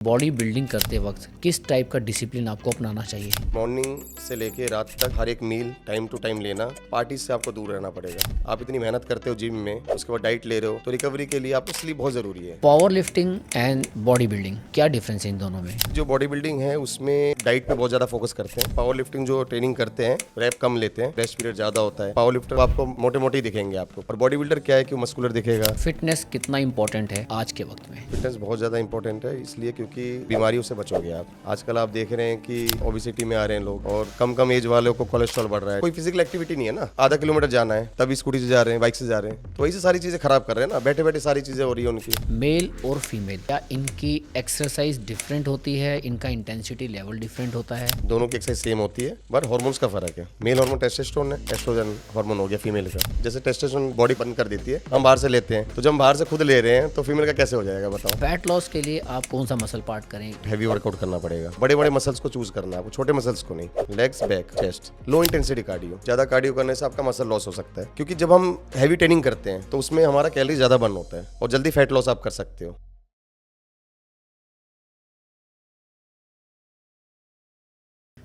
Body building करते वक्त किस टाइप का डिसिप्लिन आपको अपनाना चाहिए? मॉर्निंग से लेके रात तक हर एक मील टाइम टू टाइम लेना। पार्टी से आपको दूर रहना पड़ेगा। आप इतनी मेहनत करते हो जिम में, उसके बाद डाइट ले रहे हो, तो रिकवरी के लिए आपको स्लीप बहुत जरूरी है। Power lifting and body building, क्या डिफरेंस है इन दोनों में? जो बॉडी बिल्डिंग है उसमें डाइट पे बहुत ज्यादा फोकस करते हैं। पावर लिफ्टिंग जो ट्रेनिंग करते हैं रैप कम लेते हैं, रेस्ट पीरियड ज्यादा होता है। पावर लिफ्टर आपको मोटे मोटे ही दिखेंगे आपको, और बॉडी बिल्डर क्या है कि मस्कुलर दिखेगा। फिटनेस कितना इंपॉर्टेंट है आज के वक्त में? फिटनेस बहुत ज़्यादा इंपॉर्टेंट है, इसलिए क्योंकि बीमारियों से बचोगे आप। आजकल आप देख रहे हैं कि ओबेसिटी में आ रहे हैं लोग, और कम एज वालों को कोलेस्ट्रॉल बढ़ रहा है। कोई फिजिकल एक्टिविटी नहीं है ना, आधा किलोमीटर जाना है तभी स्कूटी से जा रहे हैं, बाइक से जा रहे हैं, तो वही सारी चीज़ें खराब कर रहे हैं ना। बैठे बैठे सारी चीज़ें हो रही है उनकी। मेल और फीमेल, क्या इनकी एक्सरसाइज डिफरेंट होती है? इनका इंटेंसिटी लेवल डिफरेंट होता है? दोनों की एक्सरसाइज सेम होती है, पर हार्मोन्स का फर्क है। मेल हार्मोन टेस्टोस्टेरोन है, एस्ट्रोजन हार्मोन हो गया फीमेल का। जैसे टेस्टोस्टेरोन बॉडी बंद कर देती है, हम बाहर से लेते हैं, तो जब हम बाहर से खुद ले रहे हैं तो फीमेल का कैसे हो जाएगा बताओ। फैट लॉस के लिए आप कौन सा मसल पार्ट करें? हैवी वर्कआउट करना पड़ेगा, बड़े बड़े मसल्स को चूज करना है, छोटे मसल्स को नहीं। Legs, back, chest, low intensity cardio. ज्यादा कार्डियो करने से आपका मसल लॉस हो सकता है, क्योंकि जब हम हैवी ट्रेनिंग करते हैं तो उसमें हमारा कैलोरी ज्यादा बर्न होता है और जल्दी फैट लॉस आप कर सकते हो।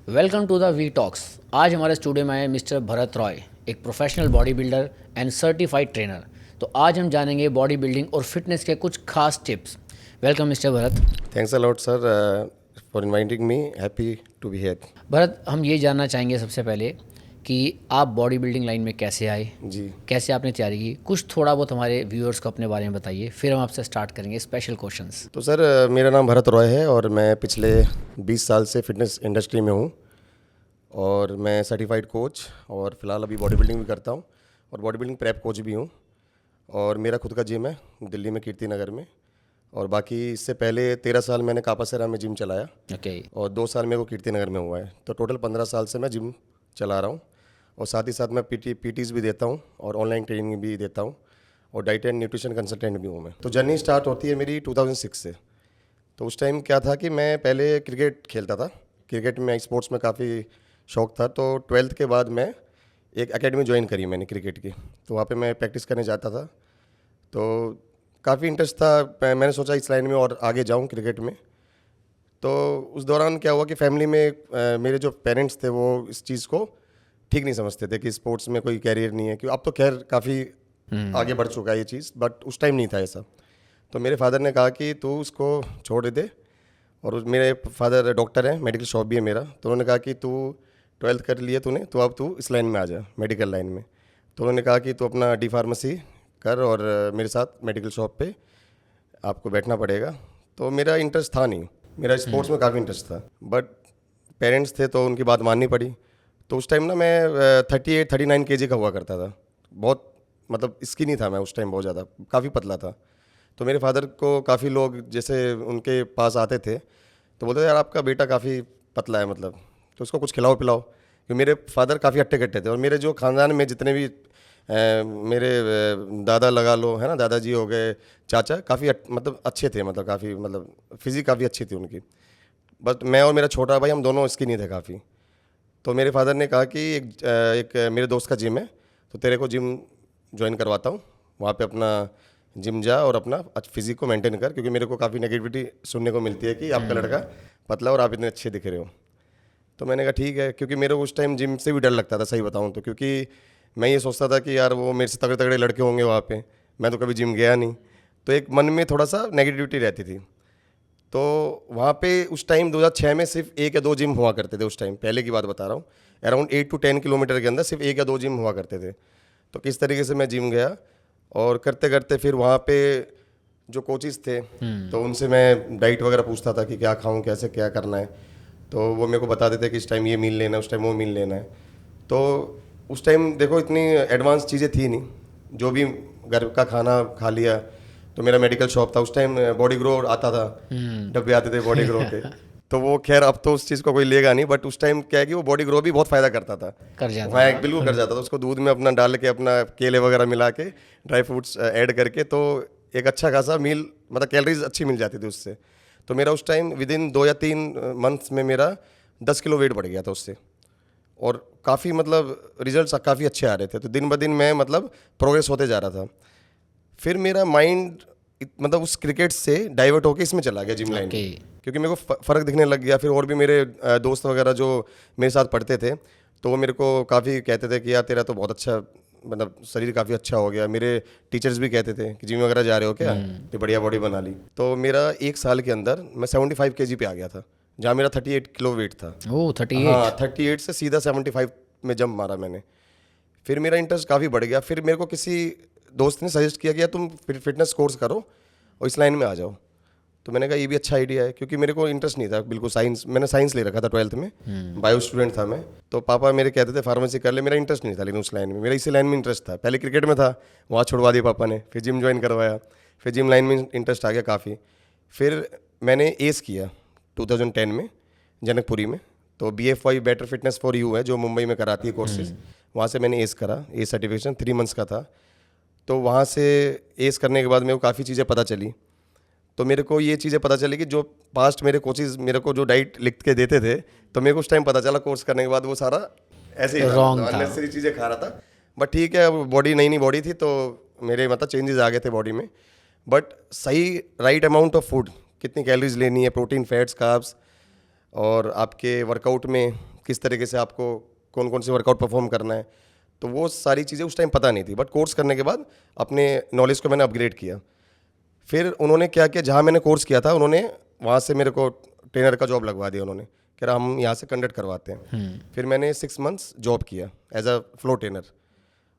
Welcome to the V Talks. आज हमारे स्टूडियो में आए मिस्टर भरत रॉय, एक professional body builder and certified trainer. तो आज हम जानेंगे बॉडी बिल्डिंग और फिटनेस के कुछ खास tips. Welcome mister Bharat. Thanks a lot sir for inviting me, happy to be here. Bharat, हम ये जानना चाहेंगे सबसे पहले कि आप बॉडी बिल्डिंग लाइन में कैसे आए, जी। कैसे आपने तैयारी की, कुछ थोड़ा बहुत हमारे व्यूअर्स को अपने बारे में बताइए, फिर हम आपसे स्टार्ट करेंगे स्पेशल क्वेश्चंस। तो सर मेरा नाम भरत रॉय है और मैं पिछले 20 साल से फिटनेस इंडस्ट्री में हूँ, और मैं सर्टिफाइड कोच और फिलहाल अभी बॉडी बिल्डिंग भी करता हूँ और बॉडी बिल्डिंग प्रेप कोच भी हूँ। और मेरा खुद का जिम है दिल्ली में, कीर्ति नगर में। और बाकी इससे पहले 13 साल मैंने कापासेरा में जिम चलाया, ओके। और 2 साल मेरे को कीर्ति नगर में हुआ है। तो टोटल 15 साल से मैं जिम चला रहा हूँ, और साथ ही साथ मैं पीटीज़ भी देता हूँ और ऑनलाइन ट्रेनिंग भी देता हूँ, और डाइट एंड न्यूट्रिशन कंसल्टेंट भी हूँ मैं। तो जर्नी स्टार्ट होती है मेरी 2006 से। तो उस टाइम क्या था कि मैं पहले क्रिकेट खेलता था, क्रिकेट में स्पोर्ट्स में काफ़ी शौक था। तो 12th के बाद मैं एक एकेडमी ज्वाइन करी मैंने क्रिकेट की, तो वहाँ पे मैं प्रैक्टिस करने जाता था। तो काफ़ी इंटरेस्ट था, मैंने सोचा इस लाइन में और आगे जाऊँ क्रिकेट में। तो उस दौरान क्या हुआ कि फैमिली में मेरे जो पेरेंट्स थे वो इस चीज़ को ठीक नहीं समझते थे कि स्पोर्ट्स में कोई कैरियर नहीं है, क्योंकि अब तो खैर काफ़ी आगे बढ़ चुका है ये चीज़, बट उस टाइम नहीं था ऐसा। तो मेरे फादर ने कहा कि तू उसको छोड़ दे, और मेरे फादर डॉक्टर हैं, मेडिकल शॉप भी है मेरा। तो उन्होंने कहा कि तू 12th कर लिया तूने, तो अब तू इस लाइन में आ जा, मेडिकल लाइन में। तो उन्होंने कहा कि तू अपना डी फार्मेसी कर, और मेरे साथ मेडिकल शॉप पे आपको बैठना पड़ेगा। तो मेरा इंटरेस्ट था नहीं, मेरा स्पोर्ट्स में काफ़ी इंटरेस्ट था, बट पेरेंट्स थे तो उनकी बात माननी पड़ी। तो उस टाइम ना मैं 38-39 kg का हुआ करता था, बहुत मतलब स्किनी था मैं उस टाइम, बहुत ज़्यादा, काफ़ी पतला था। तो मेरे फादर को काफ़ी लोग जैसे उनके पास आते थे तो बोलते थे यार आपका बेटा काफ़ी पतला है, मतलब तो उसको कुछ खिलाओ पिलाओ, क्योंकि मेरे फादर काफ़ी हट्टे कट्टे थे। और मेरे जो ख़ानदान में जितने भी मेरे दादा लगा लो, है ना, दादाजी हो गए, चाचा, काफ़ी मतलब अच्छे थे, मतलब काफ़ी, मतलब फिजिक काफ़ी अच्छी थी उनकी। बस मैं और मेरा छोटा भाई, हम दोनों स्किनी थे काफ़ी। तो मेरे फादर ने कहा कि एक मेरे दोस्त का जिम है, तो तेरे को जिम ज्वाइन करवाता हूँ, वहाँ पे अपना जिम जा और अपना फिजिक को मेंटेन कर, क्योंकि मेरे को काफ़ी नेगेटिविटी सुनने को मिलती है कि आपका लड़का पतला और आप इतने अच्छे दिख रहे हो। तो मैंने कहा ठीक है, क्योंकि मेरे को उस टाइम जिम से भी डर लगता था, सही बताऊँ तो, क्योंकि मैं ये सोचता था कि यार वो मेरे से तगड़े तगड़े लड़के होंगे वहाँ पे, मैं तो कभी जिम गया नहीं, तो एक मन में थोड़ा सा नेगेटिविटी रहती थी। तो वहाँ पे उस टाइम 2006 में सिर्फ 1 या 2 जिम हुआ करते थे उस टाइम, पहले की बात बता रहा हूँ। अराउंड 8 to 10 किलोमीटर के अंदर सिर्फ 1 या 2 जिम हुआ करते थे। तो किस तरीके से मैं जिम गया, और करते करते फिर वहाँ पे जो कोचिज़ थे तो उनसे मैं डाइट वगैरह पूछता था कि क्या खाऊं, कैसे क्या करना है। तो वो मेरे को बताते थे कि इस टाइम ये मील लेना है, उस टाइम वो मील लेना है। तो उस टाइम देखो इतनी एडवांस चीज़ें थी नहीं, जो भी घर का खाना खा लिया। तो मेरा मेडिकल शॉप था उस टाइम, बॉडी ग्रो आता था, डब्बे आते थे बॉडी ग्रो के। तो वो खैर अब तो उस चीज़ को कोई लेगा नहीं, बट उस टाइम क्या है कि वो बॉडी ग्रो भी बहुत फ़ायदा करता था, कर जाता वहाँ एक बिल्कुल कर जाता था। उसको दूध में अपना डाल के, अपना केले वगैरह मिला के, ड्राई फ्रूट्स ऐड करके, तो एक अच्छा खासा मील, मतलब कैलोरीज अच्छी मिल जाती थी उससे। तो मेरा उस टाइम विद इन 2 या 3 मंथ्स में मेरा 10 किलो वेट बढ़ गया था उससे, और काफ़ी मतलब रिजल्ट्स काफ़ी अच्छे आ रहे थे। तो दिन ब दिन मैं मतलब प्रोग्रेस होते जा रहा था। फिर मेरा माइंड मतलब उस क्रिकेट से डाइवर्ट होके इसमें चला गया जिम लाइन ओके। में, क्योंकि मेरे को फ़र्क दिखने लग गया। फिर और भी मेरे दोस्त वगैरह जो मेरे साथ पढ़ते थे, तो वो मेरे को काफ़ी कहते थे कि यार तेरा तो बहुत अच्छा, मतलब शरीर काफ़ी अच्छा हो गया। मेरे टीचर्स भी कहते थे कि जिम वगैरह जा रहे हो क्या, तो बढ़िया बॉडी बना ली। तो मेरा 1 साल के अंदर मैं 75 kg पे आ गया था, जहाँ मेरा 38 किलो वेट था। ओह 38। हाँ, 38 से सीधा 75 में जंप मारा मैंने। फिर मेरा इंटरेस्ट काफ़ी बढ़ गया। फिर मेरे को किसी दोस्त ने सजेस्ट किया कि यार तुम फिटनेस कोर्स करो और इस लाइन में आ जाओ। तो मैंने कहा ये भी अच्छा आइडिया है, क्योंकि मेरे को इंटरेस्ट नहीं था बिल्कुल साइंस। मैंने साइंस ले रखा था 12th में, बायो स्टूडेंट था मैं। तो पापा मेरे कहते थे फार्मेसी कर ले, मेरा इंटरेस्ट नहीं था लेकिन उस लाइन में, मेरा इसी लाइन में इंटरेस्ट था। पहले क्रिकेट में था, वहाँ छुड़वा दिया पापा ने, फिर जिम ज्वाइन करवाया, फिर जिम लाइन में इंटरेस्ट आ गया काफ़ी। फिर मैंने एस किया 2010 में जनकपुरी में। तो BFY better fitness for you है, जो मुंबई में कराती है कोर्सेज, वहाँ से मैंने एस करा। एस सर्टिफिकेशन 3 मंथ्स का था। तो वहाँ से एस करने के बाद मेरे को काफ़ी चीज़ें पता चली। तो मेरे को ये चीज़ें पता चली कि जो पास्ट मेरे कोचेज मेरे को जो डाइट लिख के देते थे, तो मेरे को उस टाइम पता चला कोर्स करने के बाद वो सारा ऐसे ही Wrong था। अननेसेसरी चीज़ें खा रहा था। बट ठीक है, बॉडी नई नई बॉडी थी, तो मेरे मतलब चेंजेस आ गए थे बॉडी में। बट सही राइट अमाउंट ऑफ फूड, कितनी कैलोरीज लेनी है, प्रोटीन, फैट्स, कार्ब्स, और आपके वर्कआउट में किस तरीके से आपको कौन कौन से वर्कआउट परफॉर्म करना है, तो वो सारी चीज़ें उस टाइम पता नहीं थी। बट कोर्स करने के बाद अपने नॉलेज को मैंने अपग्रेड किया। फिर उन्होंने क्या किया, जहाँ मैंने कोर्स किया था उन्होंने वहाँ से मेरे को ट्रेनर का जॉब लगवा दिया। उन्होंने कह रहा हम यहाँ से कंडक्ट करवाते हैं। फिर मैंने 6 मंथ्स जॉब किया एज अ फ्लो ट्रेनर,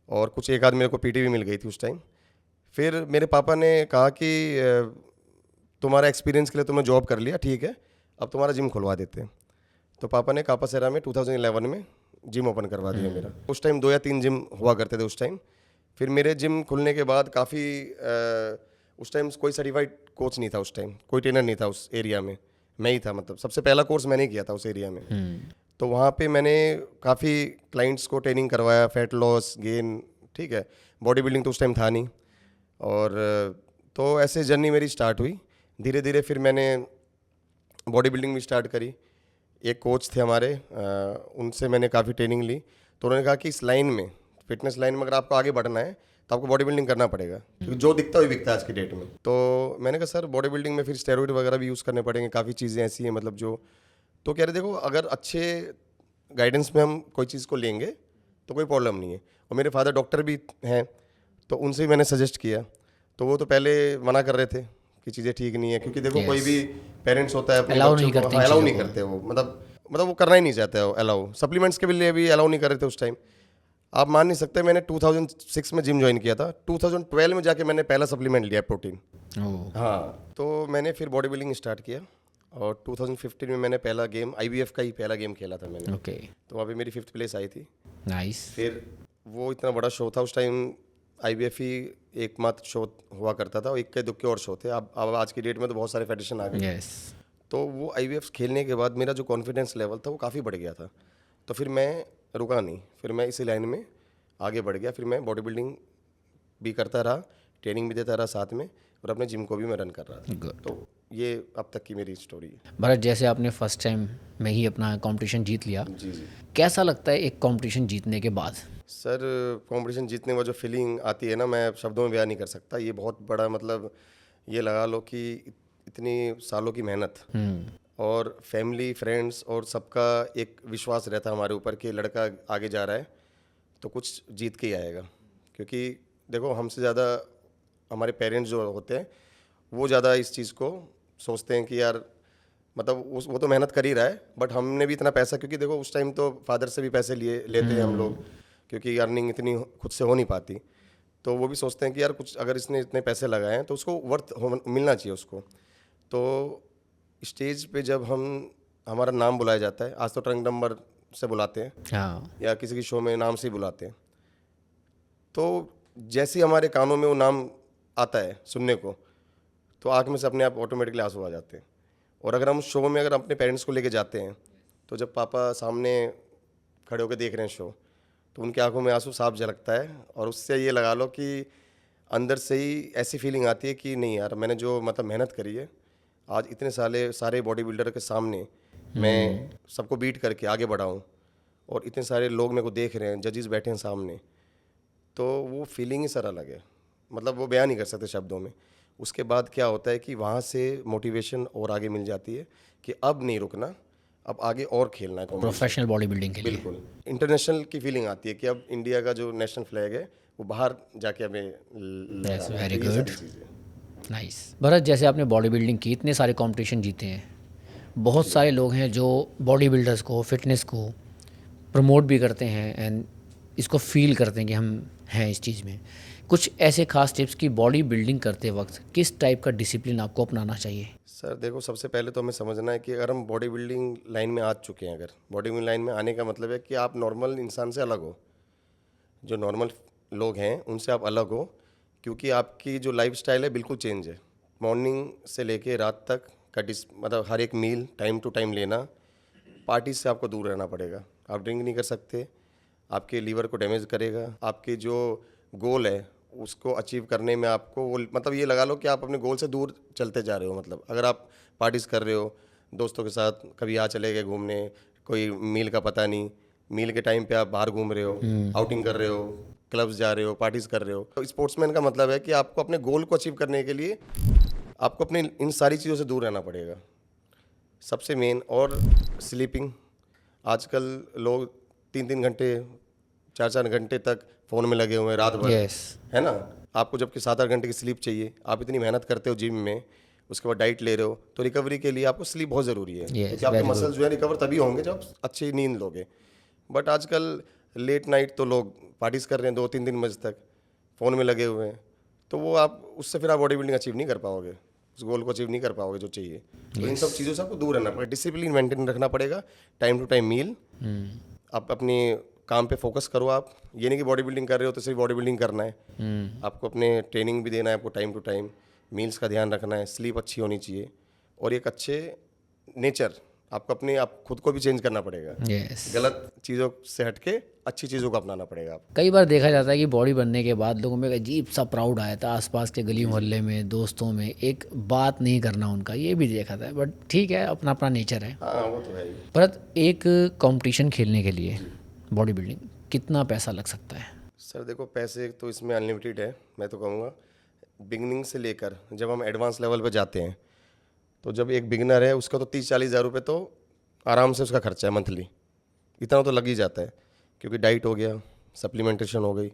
और कुछ एक आध मेरे को PT भी मिल गई थी उस टाइम। फिर मेरे पापा ने कहा कि तुम्हारा एक्सपीरियंस के लिए तुमने जॉब कर लिया, ठीक है, अब तुम्हारा जिम खुलवा देते हैं। तो पापा ने कापासेरा में 2011 में जिम ओपन करवा दिया मेरा। उस टाइम 2 या 3 जिम हुआ करते थे उस टाइम। फिर मेरे जिम खुलने के बाद काफ़ी उस टाइम कोई सर्टिफाइड कोच नहीं था, उस टाइम कोई ट्रेनर नहीं था उस एरिया में, मैं ही था। मतलब सबसे पहला कोर्स मैंने ही किया था उस एरिया में। तो वहाँ पे मैंने काफ़ी क्लाइंट्स को ट्रेनिंग करवाया, फैट लॉस, गेन, ठीक है, बॉडी बिल्डिंग तो उस टाइम था नहीं। और तो ऐसे जर्नी मेरी स्टार्ट हुई। धीरे धीरे फिर मैंने बॉडी बिल्डिंग भी स्टार्ट करी। एक कोच थे हमारे, उनसे मैंने काफ़ी ट्रेनिंग ली। तो उन्होंने कहा कि इस लाइन में, फिटनेस लाइन में अगर आपको आगे बढ़ना है तो आपको बॉडी बिल्डिंग करना पड़ेगा, क्योंकि जो दिखता है वही बिकता है आज की डेट में। तो मैंने कहा सर बॉडी बिल्डिंग में फिर स्टेरॉइड वगैरह भी यूज़ करने पड़ेंगे, काफ़ी चीज़ें ऐसी हैं मतलब जो। तो कह रहे देखो अगर अच्छे गाइडेंस में हम कोई चीज़ को लेंगे तो कोई प्रॉब्लम नहीं है। और मेरे फादर डॉक्टर भी हैं, तो उनसे भी मैंने सजेस्ट किया। तो वो तो पहले मना कर रहे थे कि चीज़ें ठीक नहीं है, क्योंकि देखो कोई भी पेरेंट्स होता है अपने Allow बच्चों नहीं को, करते हाँ, इन अलाउ चीज़ों नहीं को। करते वो, मतलब वो करना ही नहीं चाहते हो अलाउ। सप्लीमेंट्स के भी लिए भी अलाउ नहीं कर रहे थे उस टाइम। आप मान नहीं सकते, मैंने 2006 में जिम ज्वाइन किया था, 2012 में जाके मैंने पहला सप्लीमेंट लिया प्रोटीन। ओह। हाँ, तो मैंने फिर बॉडी बिल्डिंग स्टार्ट किया, और 2015 में मैंने पहला गेम IBF का ही पहला गेम खेला था मैंने। ओके। तो वहाँ पे मेरी 5th प्लेस आई थी। नाइस। फिर वो इतना बड़ा शो था उस टाइम, IBF ही एकमात्र शो हुआ करता था, और इक्के दुक्के और शो थे। अब आज की डेट में तो बहुत सारे फेडरेशन आ गए। यस। तो वो IBF खेलने के बाद मेरा जो कॉन्फिडेंस लेवल था वो काफ़ी बढ़ गया था। तो फिर मैं रुका नहीं, फिर मैं इसी लाइन में आगे बढ़ गया। फिर मैं बॉडी बिल्डिंग भी करता रहा, ट्रेनिंग भी देता रहा साथ में, और अपने जिम को भी मैं रन कर रहा था। गुड। तो ये अब तक की मेरी स्टोरी है। भरत, जैसे आपने फर्स्ट टाइम में ही अपना कंपटीशन जीत लिया, जी जी कैसा लगता है एक कंपटीशन जीतने के बाद? सर, कंपटीशन जीतने में जो फीलिंग आती है ना, मैं शब्दों में बयान नहीं कर सकता। ये बहुत बड़ा, मतलब ये लगा लो कि इतनी सालों की मेहनत और फैमिली, फ्रेंड्स और सबका एक विश्वास रहता है हमारे ऊपर कि लड़का आगे जा रहा है तो कुछ जीत के ही आएगा। क्योंकि देखो हमसे ज़्यादा हमारे पेरेंट्स जो होते हैं वो ज़्यादा इस चीज़ को सोचते हैं कि यार, मतलब वो तो मेहनत कर ही रहा है, बट हमने भी इतना पैसा, क्योंकि देखो उस टाइम तो फादर से भी पैसे लेते हैं हम लोग, क्योंकि अर्निंग इतनी खुद से हो नहीं पाती। तो वो भी सोचते हैं कि यार कुछ अगर इसने इतने पैसे लगाए हैं तो उसको मिलना चाहिए उसको। तो स्टेज पे जब हमारा नाम बुलाया जाता है, आज तो ट्रंक नंबर से बुलाते हैं हाँ। या किसी की शो में नाम से ही बुलाते हैं, तो जैसे ही हमारे कानों में वो नाम आता है सुनने को, तो आँख में से अपने आप ऑटोमेटिकली आंसू आ जाते हैं। और अगर हम शो में अगर अपने पेरेंट्स को लेके जाते हैं, तो जब पापा सामने खड़े होकर देख रहे हैं शो, तो उनकी आंखों में आंसू साफ झलकता है। और उससे ये लगा लो कि अंदर से ही ऐसी फीलिंग आती है कि नहीं यार, मैंने जो मतलब मेहनत करी है, आज इतने सारे बॉडी बिल्डर के सामने मैं सबको बीट करके आगे बढ़ा हूँ, और इतने सारे लोग मेरे को देख रहे हैं, जजेस बैठे हैं सामने, तो वो फीलिंग ही सर अलग है। मतलब वो बयान नहीं कर सकते शब्दों में। उसके बाद क्या होता है कि वहाँ से मोटिवेशन और आगे मिल जाती है कि अब नहीं रुकना, अब आगे और खेलना है competition। प्रोफेशनल बॉडी बिल्डिंग के लिए। बिल्कुल इंटरनेशनल की फीलिंग आती है कि अब इंडिया का जो नेशनल फ्लैग है वो बाहर जाके हमें That's लहराना है। very तो ये good. सारी चीज़ें। नाइस। भरत, जैसे आपने बॉडी बिल्डिंग की, इतने सारे कंपटीशन जीते हैं, बहुत सारे लोग हैं जो बॉडी बिल्डर्स को, फिटनेस को प्रमोट भी करते हैं एंड इसको फील करते हैं कि हम हैं इस चीज़ में। कुछ ऐसे खास टिप्स कि बॉडी बिल्डिंग करते वक्त किस टाइप का डिसिप्लिन आपको अपनाना चाहिए? सर देखो, सबसे पहले तो हमें समझना है कि अगर हम बॉडी बिल्डिंग लाइन में आ चुके हैं, अगर बॉडी बिल्डिंग लाइन में आने का मतलब है कि आप नॉर्मल इंसान से अलग हो, जो नॉर्मल लोग हैं उनसे आप अलग हो, क्योंकि आपकी जो लाइफ स्टाइल है बिल्कुल चेंज है। मॉर्निंग से लेके रात तक का मतलब हर एक मील टाइम टू टाइम लेना, पार्टी से आपको दूर रहना पड़ेगा। आप ड्रिंक नहीं कर सकते, आपके लीवर को डैमेज करेगा। आपके जो गोल है उसको अचीव करने में आपको वो मतलब ये लगा लो कि आप अपने गोल से दूर चलते जा रहे हो। मतलब अगर आप पार्टीज़ कर रहे हो दोस्तों के साथ, कभी यहाँ चले गए घूमने, कोई मील का पता नहीं, मील के टाइम पे आप बाहर घूम रहे हो, आउटिंग कर रहे हो, क्लब्स जा रहे हो, पार्टीज़ कर रहे हो। तो स्पोर्ट्समैन का मतलब है कि आपको अपने गोल को अचीव करने के लिए आपको अपने इन सारी चीज़ों से दूर रहना पड़ेगा, सबसे मेन। और स्लीपिंग, आजकल लोग 3-3 घंटे 4-4 घंटे तक फ़ोन में लगे हुए हैं रात भर, यस। है ना। आपको जबकि 7-8 घंटे की स्लीप चाहिए, आप इतनी मेहनत करते हो जिम में, उसके बाद डाइट ले रहे हो, तो रिकवरी के लिए आपको स्लीप बहुत ज़रूरी है। Yes, क्योंकि आपके very मसल्स जो है रिकवर तभी होंगे जब आप अच्छी नींद लोगे। बट आजकल लेट नाइट तो लोग पार्टीज़ कर रहे हैं 2-3 बजे तक, फ़ोन में लगे हुए हैं, तो वो आप उससे फिर आप बॉडी बिल्डिंग अचीव नहीं कर पाओगे, उस गोल को अचीव नहीं कर पाओगे जो चाहिए। तो इन सब चीज़ों से आपको दूर रहना पड़ेगा, डिसिप्लिन मेंटेन रखना पड़ेगा, टाइम टू टाइम मील। आप अपने काम पे फोकस करो। आप ये नहीं कि बॉडी बिल्डिंग कर रहे हो तो सिर्फ बॉडी बिल्डिंग करना है, आपको अपने ट्रेनिंग भी देना है, आपको टाइम टू टाइम मील्स का ध्यान रखना है, स्लीप अच्छी होनी चाहिए, और एक अच्छे नेचर आपको अपने आप खुद को भी चेंज करना पड़ेगा। यस। गलत चीज़ों से हट के अच्छी चीज़ों को अपनाना पड़ेगा आप। कई बार देखा जाता है कि बॉडी बनने के बाद लोगों में एक अजीब सा प्राउड आया था, आसपास के गली मोहल्ले में, दोस्तों में, एक बात नहीं करना उनका, ये भी देखा था। बट ठीक है, अपना अपना नेचर है। हाँ वो तो है ही। पर एक कंपटीशन खेलने के लिए बॉडी बिल्डिंग कितना पैसा लग सकता है? सर देखो, पैसे तो इसमें अनलिमिटेड है। मैं तो कहूँगा बिगनिंग से लेकर जब हम एडवांस लेवल पे जाते हैं, तो जब एक बिगनर है उसका तो 30-40 हज़ार रुपये तो आराम से उसका खर्चा है मंथली, इतना तो लग ही जाता है। क्योंकि डाइट हो गया, सप्लीमेंटेशन हो गई,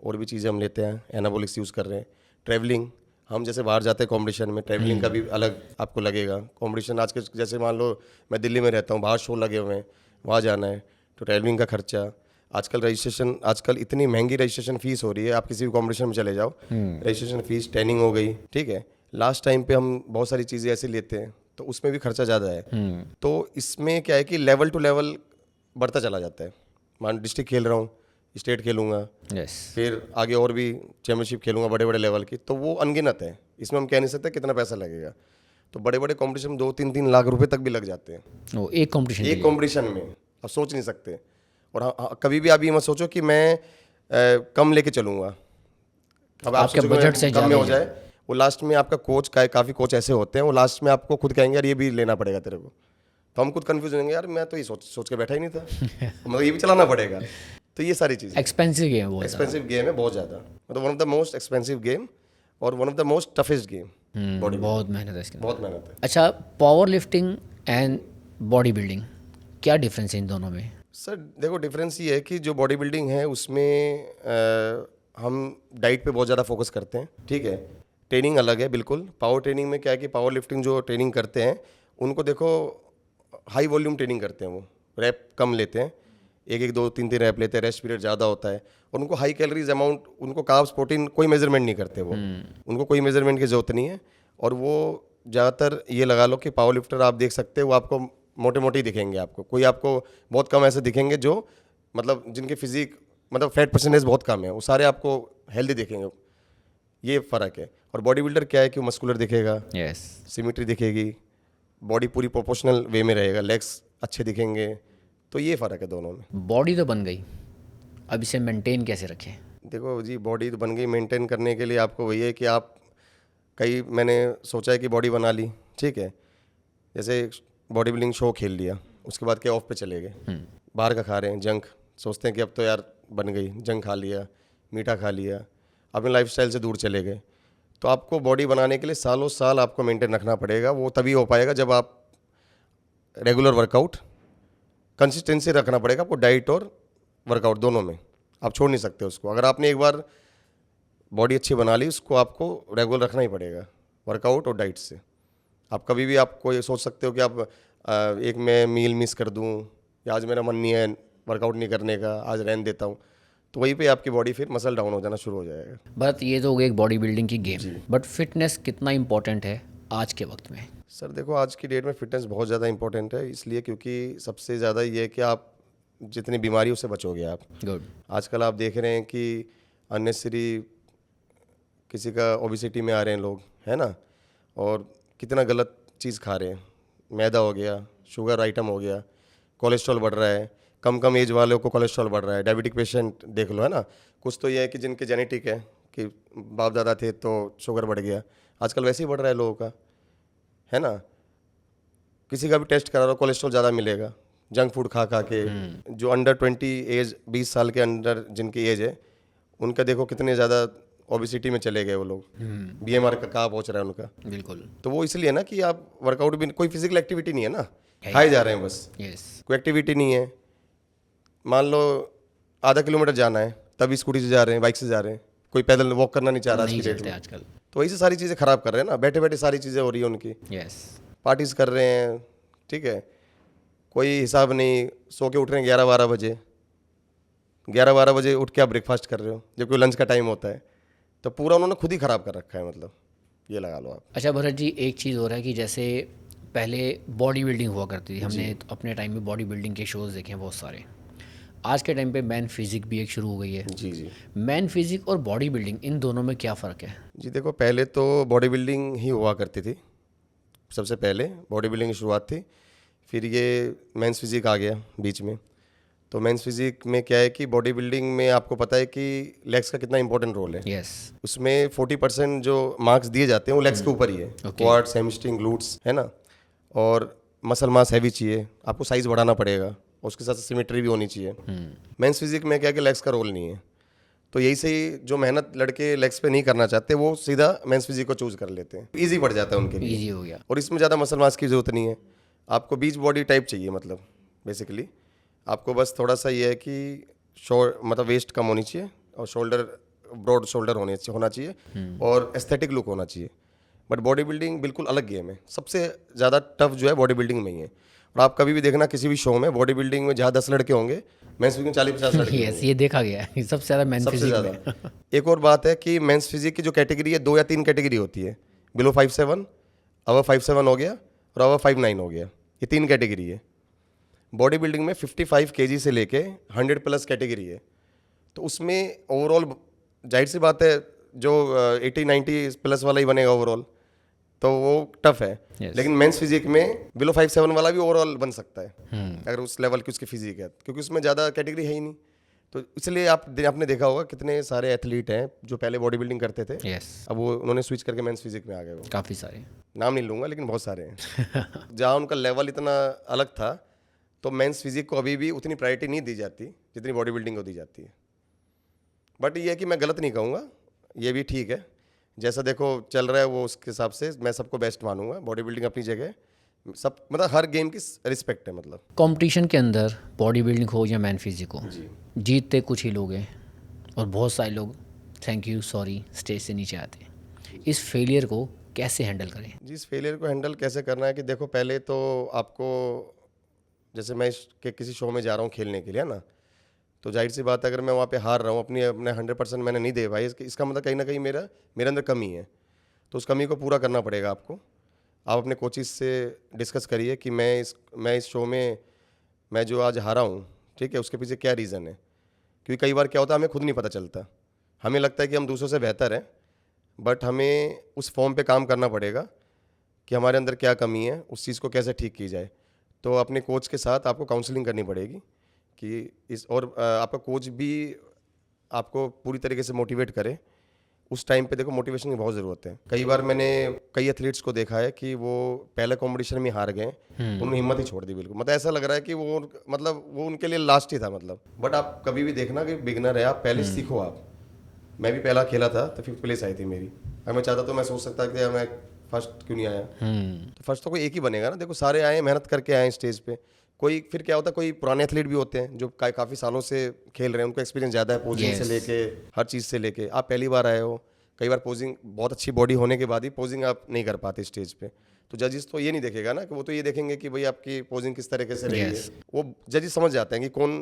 और भी चीज़ें हम लेते हैं, एनाबॉलिक्स यूज़ कर रहे हैं, ट्रैवलिंग, हम जैसे बाहर जाते हैं कॉम्पिटिशन में, ट्रैवलिंग का भी अलग आपको लगेगा। कॉम्पिटिशन आज के जैसे मान लो मैं दिल्ली में रहता हूँ, बाहर शो लगे हुए हैं, वहाँ जाना है, तो ट्रैवलिंग का खर्चा। आजकल रजिस्ट्रेशन, आजकल इतनी महंगी रजिस्ट्रेशन फीस हो रही है, आप किसी भी कॉम्पिटिशन में चले जाओ, रजिस्ट्रेशन फीस, ट्रेनिंग हो गई, ठीक है। लास्ट टाइम पे हम बहुत सारी चीज़ें ऐसे लेते हैं तो उसमें भी खर्चा ज़्यादा है। तो इसमें क्या है कि लेवल टू लेवल बढ़ता चला जाता है। मान डिस्ट्रिक्ट खेल रहा हूँ, स्टेट खेलूँगा, यस। फिर आगे और भी चैम्पियनशिप खेलूँगा बड़े बड़े लेवल की, तो वो अनगिनत है। इसमें हम कह नहीं सकते कितना पैसा लगेगा। तो बड़े बड़े कॉम्पिटिशन में 2-3 लाख रुपए तक भी लग जाते हैं वो एक कंपटीशन एक कॉम्पिटिशन में, आप सोच नहीं सकते। और कभी भी आप ये मत सोचो कि मैं कम लेके चलूँगा। अब आप आपके सोचो कि बजट से कम में हो ज़्यादा जाए, वो लास्ट में आपका कोच का काफ़ी कोच ऐसे होते हैं, वो लास्ट में आपको खुद कहेंगे यार ये भी लेना पड़ेगा तेरे को, तो हम खुद कंफ्यूज होंगे, यार मैं तो ये सोच के बैठा ही नहीं था मतलब ये भी चलाना पड़ेगा। तो ये सारी चीज़ें एक्सपेंसिव गेम है वो। एक्सपेंसिव गेम है बहुत ज़्यादा, मतलब one of the most expensive game और one of the most toughest game. बहुत मेहनत है इसके अंदर। बहुत मेहनत है। अच्छा, power lifting and body building, क्या डिफरेंस है इन दोनों में? सर देखो, डिफरेंस ये है कि जो बॉडी बिल्डिंग है उसमें हम डाइट पे बहुत ज़्यादा फोकस करते हैं, ठीक है। ट्रेनिंग अलग है बिल्कुल। पावर ट्रेनिंग में क्या है कि पावर लिफ्टिंग जो ट्रेनिंग करते हैं उनको देखो हाई वॉल्यूम ट्रेनिंग करते हैं, वो रैप कम लेते हैं, 1-1, 2-3 रैप लेते हैं, रेस्ट पीरियड ज़्यादा होता है, और उनको हाई कैलोरीज अमाउंट, उनको कार्ब्स प्रोटीन कोई मेजरमेंट नहीं करते वो, उनको कोई मेजरमेंट की ज़रूरत नहीं है। और वो ज़्यादातर ये लगा लो कि पावर लिफ्टर आप देख सकते हो, वो आपको मोटे मोटे ही दिखेंगे, आपको कोई आपको बहुत कम ऐसे दिखेंगे जो मतलब जिनके फिजिक मतलब फैट परसेंटेज बहुत कम है, वो सारे आपको हेल्दी दिखेंगे। ये फ़र्क है। और बॉडी बिल्डर क्या है कि वो मस्कुलर दिखेगा, यस। सिमेट्री दिखेगी, बॉडी पूरी प्रोपोर्शनल वे में रहेगा, लेग्स अच्छे दिखेंगे, तो ये फ़र्क है दोनों में। बॉडी तो बन गई, अब इसे मेंटेन कैसे रखें? देखो जी, बॉडी तो बन गई, मेंटेन करने के लिए आपको वही है कि आप मैंने सोचा है कि बॉडी बना ली, ठीक है, जैसे बॉडी बिल्डिंग शो खेल लिया, उसके बाद क्या ऑफ पे चले गए, बाहर का खा रहे हैं जंक, सोचते हैं कि अब तो यार बन गई, जंक खा लिया, मीठा खा लिया, अपने लाइफस्टाइल से दूर चले गए, तो आपको बॉडी बनाने के लिए सालों साल आपको मेंटेन रखना पड़ेगा। वो तभी हो पाएगा जब आप रेगुलर वर्कआउट, कंसिस्टेंसी रखना पड़ेगा आपको डाइट और वर्कआउट दोनों में। आप छोड़ नहीं सकते उसको। अगर आपने एक बार बॉडी अच्छी बना ली, उसको आपको रेगुलर रखना ही पड़ेगा वर्कआउट और डाइट से। आप कभी भी आपको ये सोच सकते हो कि आप एक मैं मील मिस कर दूं, या आज मेरा मन नहीं है वर्कआउट नहीं करने का, आज रहने देता हूं, तो वहीं पे आपकी बॉडी फिर मसल डाउन हो जाना शुरू हो जाएगा। बट ये तो हो गई एक बॉडी बिल्डिंग की गेम, बट फिटनेस कितना इंपॉर्टेंट है आज के वक्त में? सर देखो, आज की डेट में फिटनेस बहुत ज़्यादा इंपॉर्टेंट है, इसलिए क्योंकि सबसे ज़्यादा ये है कि आप जितनी बीमारियों से बचोगे आप। गुड। आजकल आप देख रहे हैं कि अननेसेसरी किसी का ओबिसिटी में आ रहे हैं लोग, है ना, और कितना गलत चीज़ खा रहे हैं। मैदा हो गया, शुगर आइटम हो गया, कोलेस्ट्रॉल बढ़ रहा है, कम एज वालों को कोलेस्ट्रॉल बढ़ रहा है। डायबिटिक पेशेंट देख लो, है ना, कुछ तो ये है कि जिनके जेनेटिक है कि बाप दादा थे तो शुगर बढ़ गया, आजकल वैसे ही बढ़ रहा है लोगों का, है ना। किसी का भी टेस्ट करा लो कोलेस्ट्रॉल ज़्यादा मिलेगा जंक फूड खा खा के। जो अंडर 20 एज, 20 साल के अंडर जिनकी एज है, उनका देखो कितने ज़्यादा ओबिसिटी में चले गए वो लोग। BMR का कहाँ पहुँच रहा है उनका। बिल्कुल। तो वो इसलिए ना कि आप वर्कआउट भी, कोई फिजिकल एक्टिविटी नहीं है ना, खाए जा रहे हैं बस, यस। कोई एक्टिविटी नहीं है। मान लो आधा किलोमीटर जाना है, तब स्कूटी से जा रहे हैं, बाइक से जा रहे हैं, कोई पैदल वॉक करना नहीं चाह रहा आज नहीं की डेट चलते में। आजकल। तो वही से सारी चीज़ें खराब कर रहे हैं ना, बैठे बैठे सारी चीज़ें हो रही है उनकी। यस। पार्टीज कर रहे हैं, ठीक है, कोई हिसाब नहीं, सो के उठ रहे हैं 11-12 बजे, 11-12 बजे उठ के आप ब्रेकफास्ट कर रहे हो जब कोई लंच का टाइम होता है। तो पूरा उन्होंने खुद ही ख़राब कर रखा है, मतलब ये लगा लो आप। अच्छा भरत जी, एक चीज़ हो रहा है कि जैसे पहले बॉडी बिल्डिंग हुआ करती थी, हमने अपने टाइम में बॉडी बिल्डिंग के शोज़ देखे हैं बहुत सारे। आज के टाइम पे मैन फिजिक भी एक शुरू हो गई है। जी जी मैन फिजिक और बॉडी बिल्डिंग, इन दोनों में क्या फ़र्क है? जी, देखो पहले तो बॉडी बिल्डिंग ही हुआ करती थी, सबसे पहले बॉडी बिल्डिंग की शुरुआत थी। फिर ये मेंस फिजिक आ गया बीच में। तो मेंस फिजिक में क्या है कि बॉडी बिल्डिंग में आपको पता है कि लेग्स का कितना इंपॉर्टेंट रोल है। यस। उसमें 40% जो मार्क्स दिए जाते हैं वो लेग्स के ऊपर ही है। क्वाड्स, हैमस्ट्रिंग, ग्लूट्स, है ना, और मसल मास हैवी चाहिए, आपको साइज बढ़ाना पड़ेगा, उसके साथ सिमेट्री भी होनी चाहिए। मेंस फिजिक में क्या है कि लेग्स का रोल नहीं है। तो यही से ही जो मेहनत लड़के लेग्स पे नहीं करना चाहते वो सीधा मेंस फिजिक को चूज कर लेते हैं, ईजी पड़ जाता है उनके लिए। ईजी हो गया। और इसमें ज़्यादा मसल मास की जरूरत नहीं है, आपको बीच बॉडी टाइप चाहिए। मतलब बेसिकली आपको बस थोड़ा सा ये है कि मतलब वेस्ट कम होनी चाहिए और शोल्डर, ब्रॉड शोल्डर होना चाहिए और एस्थेटिक लुक होना चाहिए। बट बॉडी बिल्डिंग बिल्कुल अलग गेम है, सबसे ज़्यादा टफ जो है बॉडी बिल्डिंग में ही है। और आप कभी भी देखना किसी भी शो में बॉडी बिल्डिंग में जहाँ 10 लड़के होंगे, मेंस फिजिक में 40-50 लड़के यस, होंगे, ये देखा गया है सबसे ज़्यादा मैन सबसे फिजिक ज़्यादा। में। एक और बात है कि मेंस फिजिक की जो कैटेगरी है, 2 या 3 कैटेगरी होती है। बिलो 5'7", अवर 5'7" हो गया और अवर 5'9" हो गया, ये 3 कैटेगरी है। बॉडी बिल्डिंग में 55 kg से लेके 100+ कैटेगरी है। तो उसमें ओवरऑल जाहिर सी बात है जो 80-90+ वाला ही बनेगा ओवरऑल, तो वो टफ है। Yes. लेकिन मेंस फिजिक में बिलो 5'7" वाला भी ओवरऑल बन सकता है अगर उस लेवल की उसकी फिजिक है, क्योंकि उसमें ज़्यादा कैटेगरी है ही नहीं। तो इसलिए आपने देखा होगा कितने सारे एथलीट हैं जो पहले बॉडी बिल्डिंग करते थे, यस। अब वो उन्होंने स्विच करके मेंस फिजिक में आ गए। वो काफ़ी सारे। नाम नहीं लूँगा लेकिन बहुत सारे हैं। जहाँ उनका लेवल इतना अलग था, तो मेंस फिजिक को अभी भी उतनी प्रायोरिटी नहीं दी जाती जितनी बॉडी बिल्डिंग को दी जाती है। बट ये है कि मैं गलत नहीं कहूँगा, ये भी ठीक है, जैसा देखो चल रहा है वो उसके हिसाब से मैं सबको बेस्ट मानूंगा। बॉडी बिल्डिंग अपनी जगह, सब मतलब हर गेम की रिस्पेक्ट है। मतलब कंपटीशन के अंदर बॉडी बिल्डिंग हो या मैन फिजिक हो, जीतते कुछ ही लोग हैं और बहुत सारे लोग थैंक यू सॉरी स्टेज से नीचे आते हैं। इस फेलियर को कैसे हैंडल करें? जी, इस फेलियर को हैंडल कैसे करना है कि देखो पहले तो आपको, जैसे मैं किसी शो में जा रहा हूँ खेलने के लिए, है ना, तो जाहिर सी बात है अगर मैं वहाँ पे हार रहा हूँ, अपने 100% मैंने नहीं दे भाई, इसका मतलब कहीं ना कहीं मेरे अंदर कमी है। तो उस कमी को पूरा करना पड़ेगा आपको। आप अपने कोचिज से डिस्कस करिए कि मैं इस शो में मैं जो आज हारा हूँ, ठीक है, उसके पीछे क्या रीज़न है। क्योंकि कई बार क्या होता है हमें खुद नहीं पता चलता, हमें लगता है कि हम दूसरों से बेहतर हैं, बट हमें उस फॉर्म पे काम करना पड़ेगा कि हमारे अंदर क्या कमी है, उस चीज़ को कैसे ठीक की जाए। तो अपने कोच के साथ आपको काउंसलिंग करनी पड़ेगी कि और आपका कोच भी आपको पूरी तरीके से मोटिवेट करे। उस टाइम पे देखो मोटिवेशन की बहुत ज़रूरत है। कई बार मैंने कई एथलीट्स को देखा है कि वो पहले कंपटीशन में हार गए, उन्होंने हिम्मत ही छोड़ दी बिल्कुल। मतलब ऐसा लग रहा है कि वो उनके लिए लास्ट ही था मतलब। बट आप कभी भी देखना कि बिगनर है, आप पहले सीखो। आप, मैं भी पहला खेला था तो 5th प्लेस आई थी मेरी अगर मैं चाहता तो मैं सोच सकता कि मैं फर्स्ट क्यों नहीं आया। तो फर्स्ट तो कोई एक ही बनेगा ना। देखो सारे आए मेहनत करके आए स्टेज पे। कोई फिर क्या होता है, कोई पुराने एथलीट भी होते हैं जो काफ़ी सालों से खेल रहे हैं, उनको एक्सपीरियंस ज़्यादा है पोजिंग से Yes. लेके हर चीज़ से लेके। आप पहली बार आए हो, कई बार पोजिंग बहुत अच्छी बॉडी होने के बाद ही पोजिंग आप नहीं कर पाते स्टेज पे। तो जजेस तो ये नहीं देखेगा ना, कि वो तो ये देखेंगे कि भाई आपकी पोजिंग किस तरीके से रही Yes. है। वो जजेस समझ जाते हैं कि कौन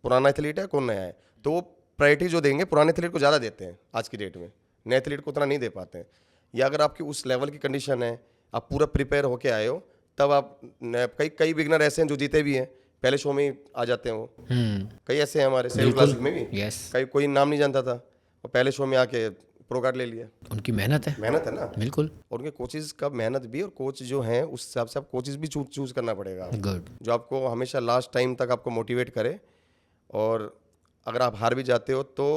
पुराना एथलीट है कौन नया है। तो वो प्रायोरिटी जो देंगे पुराने एथलीट को ज़्यादा देते हैं आज की डेट में, नए एथलीट को उतना नहीं दे पाते हैं। या अगर आपकी उस लेवल की कंडीशन है, आप पूरा प्रिपेयर होके आए हो, तब आप कई बिगनर ऐसे हैं जो जीते भी हैं, पहले शो में ही आ जाते हैं वो। कई ऐसे हैं हमारे सेल क्लासिक में भी, यस, कोई नाम नहीं जानता था और पहले शो में आके प्रो कार्ड ले लिया। उनकी मेहनत है, मेहनत है ना, बिल्कुल। और उनके कोचेज का मेहनत भी, और कोच जो हैं उस हिसाब से आप कोचेज भी चूज करना पड़ेगा आपको, गुड। जो आपको हमेशा लास्ट टाइम तक आपको मोटिवेट करे। और अगर आप हार भी जाते हो तो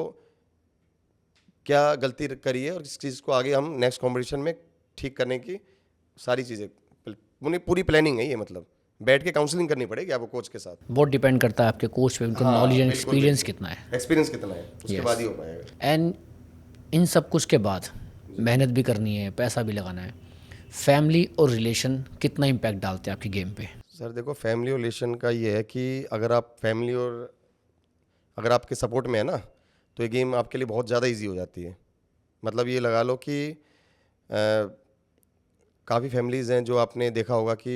क्या गलती करी है और किस चीज़ को आगे हम नेक्स्ट कॉम्पिटिशन में ठीक करने की सारी चीज़ें, पूरी प्लानिंग है ये। मतलब बैठ के काउंसलिंग करनी पड़ेगी आपको कोच के साथ। बहुत डिपेंड करता है आपके कोच पे, उनका नॉलेज एंड एक्सपीरियंस कितना है। एक्सपीरियंस कितना है उसके Yes. बाद ही हो पाएगा। एंड इन सब कुछ के बाद मेहनत भी करनी है, पैसा भी लगाना है। फैमिली और रिलेशन कितना इम्पैक्ट डालते हैं आपकी गेम पे? सर देखो, फैमिली और रिलेशन का ये है कि अगर आप फैमिली और अगर आपके सपोर्ट में है ना, तो ये गेम आपके लिए बहुत ज़्यादा इजी हो जाती है। मतलब ये लगा लो कि काफ़ी फैमिलीज़ हैं जो आपने देखा होगा कि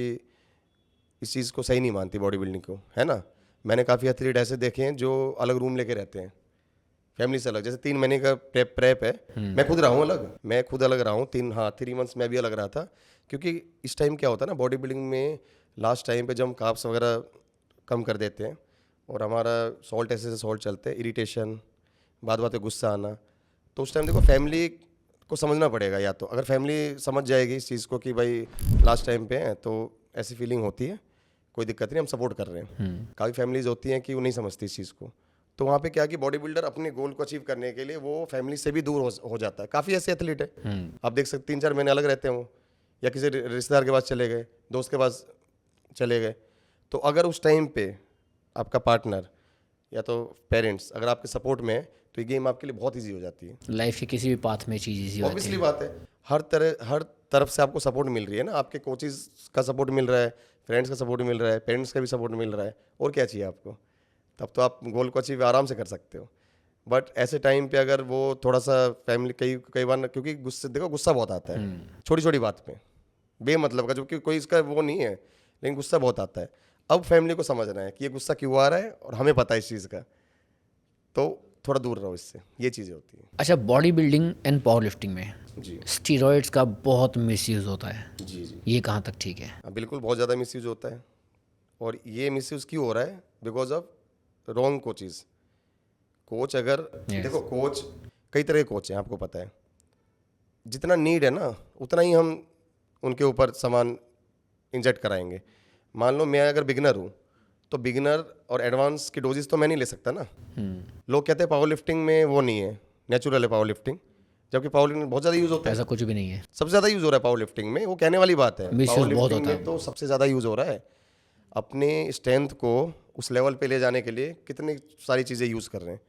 इस चीज़ को सही नहीं मानती बॉडी बिल्डिंग को, है ना। मैंने काफ़ी एथलीट ऐसे देखे हैं जो अलग रूम लेके रहते हैं, फैमिली से अलग। जैसे 3 महीने का प्रेप है, मैं खुद रहा हूँ अलग, मैं खुद अलग रहा हूँ 3 मंथ्स मैं भी अलग रहा था। क्योंकि इस टाइम क्या होता है ना, बॉडी बिल्डिंग में लास्ट टाइम पे जब हम कार्ब्स वगैरह कम कर देते हैं और हमारा सॉल्ट ऐसे सॉल्ट चलते हैं, इरिटेशन, बात पे गुस्सा आना, तो उस टाइम देखो फैमिली को समझना पड़ेगा। या तो अगर फैमिली समझ जाएगी इस चीज़ को कि भाई लास्ट टाइम पे है तो ऐसी फीलिंग होती है, कोई दिक्कत नहीं, हम सपोर्ट कर रहे हैं। काफ़ी फैमिलीज होती हैं कि वो नहीं समझती इस चीज़ को। तो वहाँ पे क्या कि बॉडी बिल्डर अपने गोल को अचीव करने के लिए वो फैमिली से भी दूर हो जाता है। काफ़ी ऐसे एथलीट है, आप देख सकते 3-4 महीने अलग रहते हैं वो, या किसी रिश्तेदार के पास चले गए, दोस्त के पास चले गए। तो अगर उस टाइम पे आपका पार्टनर या तो पेरेंट्स अगर आपके सपोर्ट में है, तो ये गेम आपके लिए बहुत ईजी हो जाती है। लाइफ के किसी भी पाथ में चीज़ ईजी होती ऑब्वियसली है। बात है, हर तरफ से आपको सपोर्ट मिल रही है ना। आपके कोचेस का सपोर्ट मिल रहा है, फ्रेंड्स का सपोर्ट मिल रहा है, पेरेंट्स का भी सपोर्ट मिल रहा है, और क्या चाहिए आपको। तब तो आप गोल को अचीव आराम से कर सकते हो। बट ऐसे टाइम पे अगर वो थोड़ा सा फैमिली कई बार, क्योंकि गुस्सा बहुत आता है छोटी छोटी बात पे, बेमतलब का, जो कि कोई इसका वो नहीं है, लेकिन गुस्सा बहुत आता है। अब फैमिली को समझना है कि ये गुस्सा क्यों आ रहा है और हमें पता है इस चीज़ का, तो थोड़ा दूर रहो इससे, ये चीज़ें होती हैं। अच्छा, body building and power lifting में जी स्टीरॉयड्स का बहुत मिसयूज़ होता है, जी जी, ये कहाँ तक ठीक है? हाँ बिल्कुल, बहुत ज़्यादा मिसयूज होता है। और ये मिसयूज क्यों हो रहा है? Because of wrong coaches. Coach अगर देखो, कोच कई तरह के कोच हैं, आपको पता है। जितना नीड है ना उतना ही हम उनके ऊपर सामान इंजेक्ट कराएंगे। मान लो मैं अगर बिगिनर हूँ, तो बिगिनर और एडवांस की डोजेस तो मैं नहीं ले सकता ना। लोग कहते हैं पावर लिफ्टिंग में वो नहीं है, नेचुरल है पावर लिफ्टिंग, जबकि पावर लिफ्टिंग बहुत ज़्यादा यूज़ होता है। ऐसा कुछ भी नहीं है, सबसे ज़्यादा यूज़ हो रहा है पावर लिफ्टिंग में, वो कहने वाली बात है। Misuse पावर बहुत लिफ्टिंग होता में तो सबसे ज़्यादा यूज़ हो रहा है। अपने स्ट्रेंथ को उस लेवल पे ले जाने के लिए कितनी सारी चीज़ें यूज़ कर रहे हैं।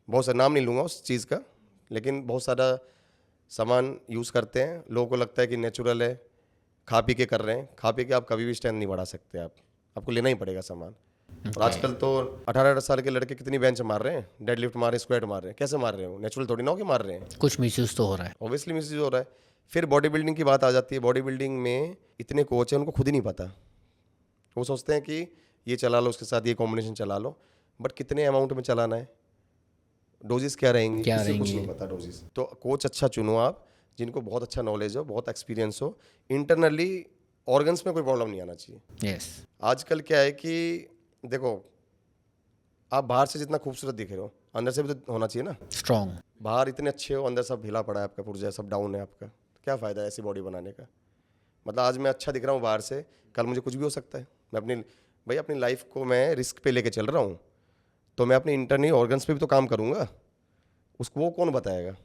बहुत सारा नाम नहीं लूँगा उस चीज़ का, लेकिन बहुत सारा सामान यूज़ करते हैं। लोगों को लगता है कि नेचुरल है, खा पी के कर रहे हैं। खा पी के आप कभी भी स्ट्रेंथ नहीं बढ़ा सकते, आपको लेना ही पड़ेगा सामान। और आजकल तो 18 साल के लड़के कितनी बेंच मार रहे हैं, डेड लिफ्ट मार रहे हैं, स्क्वाट मार रहे हैं। कैसे मार रहे हो? नेचुरल थोड़ी ना हो के मार रहे हैं, कुछ मिसयूज़ तो हो रहा है। ऑब्वियसली मिसयूज हो रहा है। फिर बॉडी बिल्डिंग की बात आ जाती है। बॉडी बिल्डिंग में इतने कोच हैं, उनको खुद ही नहीं पता। वो सोचते हैं कि ये चला लो, उसके साथ ये कॉम्बिनेशन चला लो, बट कितने अमाउंट में चलाना है, डोजेस क्या रहेंगी, क्या किसी को कुछ रहेंगी? नहीं पता डोजेस। तो कोच अच्छा चुनो आप, जिनको बहुत अच्छा नॉलेज हो, बहुत एक्सपीरियंस हो। इंटरनली ऑर्गन्स में कोई प्रॉब्लम नहीं आना चाहिए। यस, आजकल क्या है कि देखो, आप बाहर से जितना खूबसूरत दिख रहे हो, अंदर से भी तो होना चाहिए ना। स्ट्रॉन्ग। बाहर इतने अच्छे हो, अंदर सब ढीला पड़ा है, आपका पुर्जा सब डाउन है आपका, तो क्या फ़ायदा है ऐसी बॉडी बनाने का। मतलब आज मैं अच्छा दिख रहा हूँ बाहर से, कल मुझे कुछ भी हो सकता है। मैं अपनी लाइफ को मैं रिस्क पे लेके चल रहा हूँ, तो मैं अपने इंटरनल ऑर्गन्स पे भी तो काम करूँगा। उसको वो कौन बताएगा?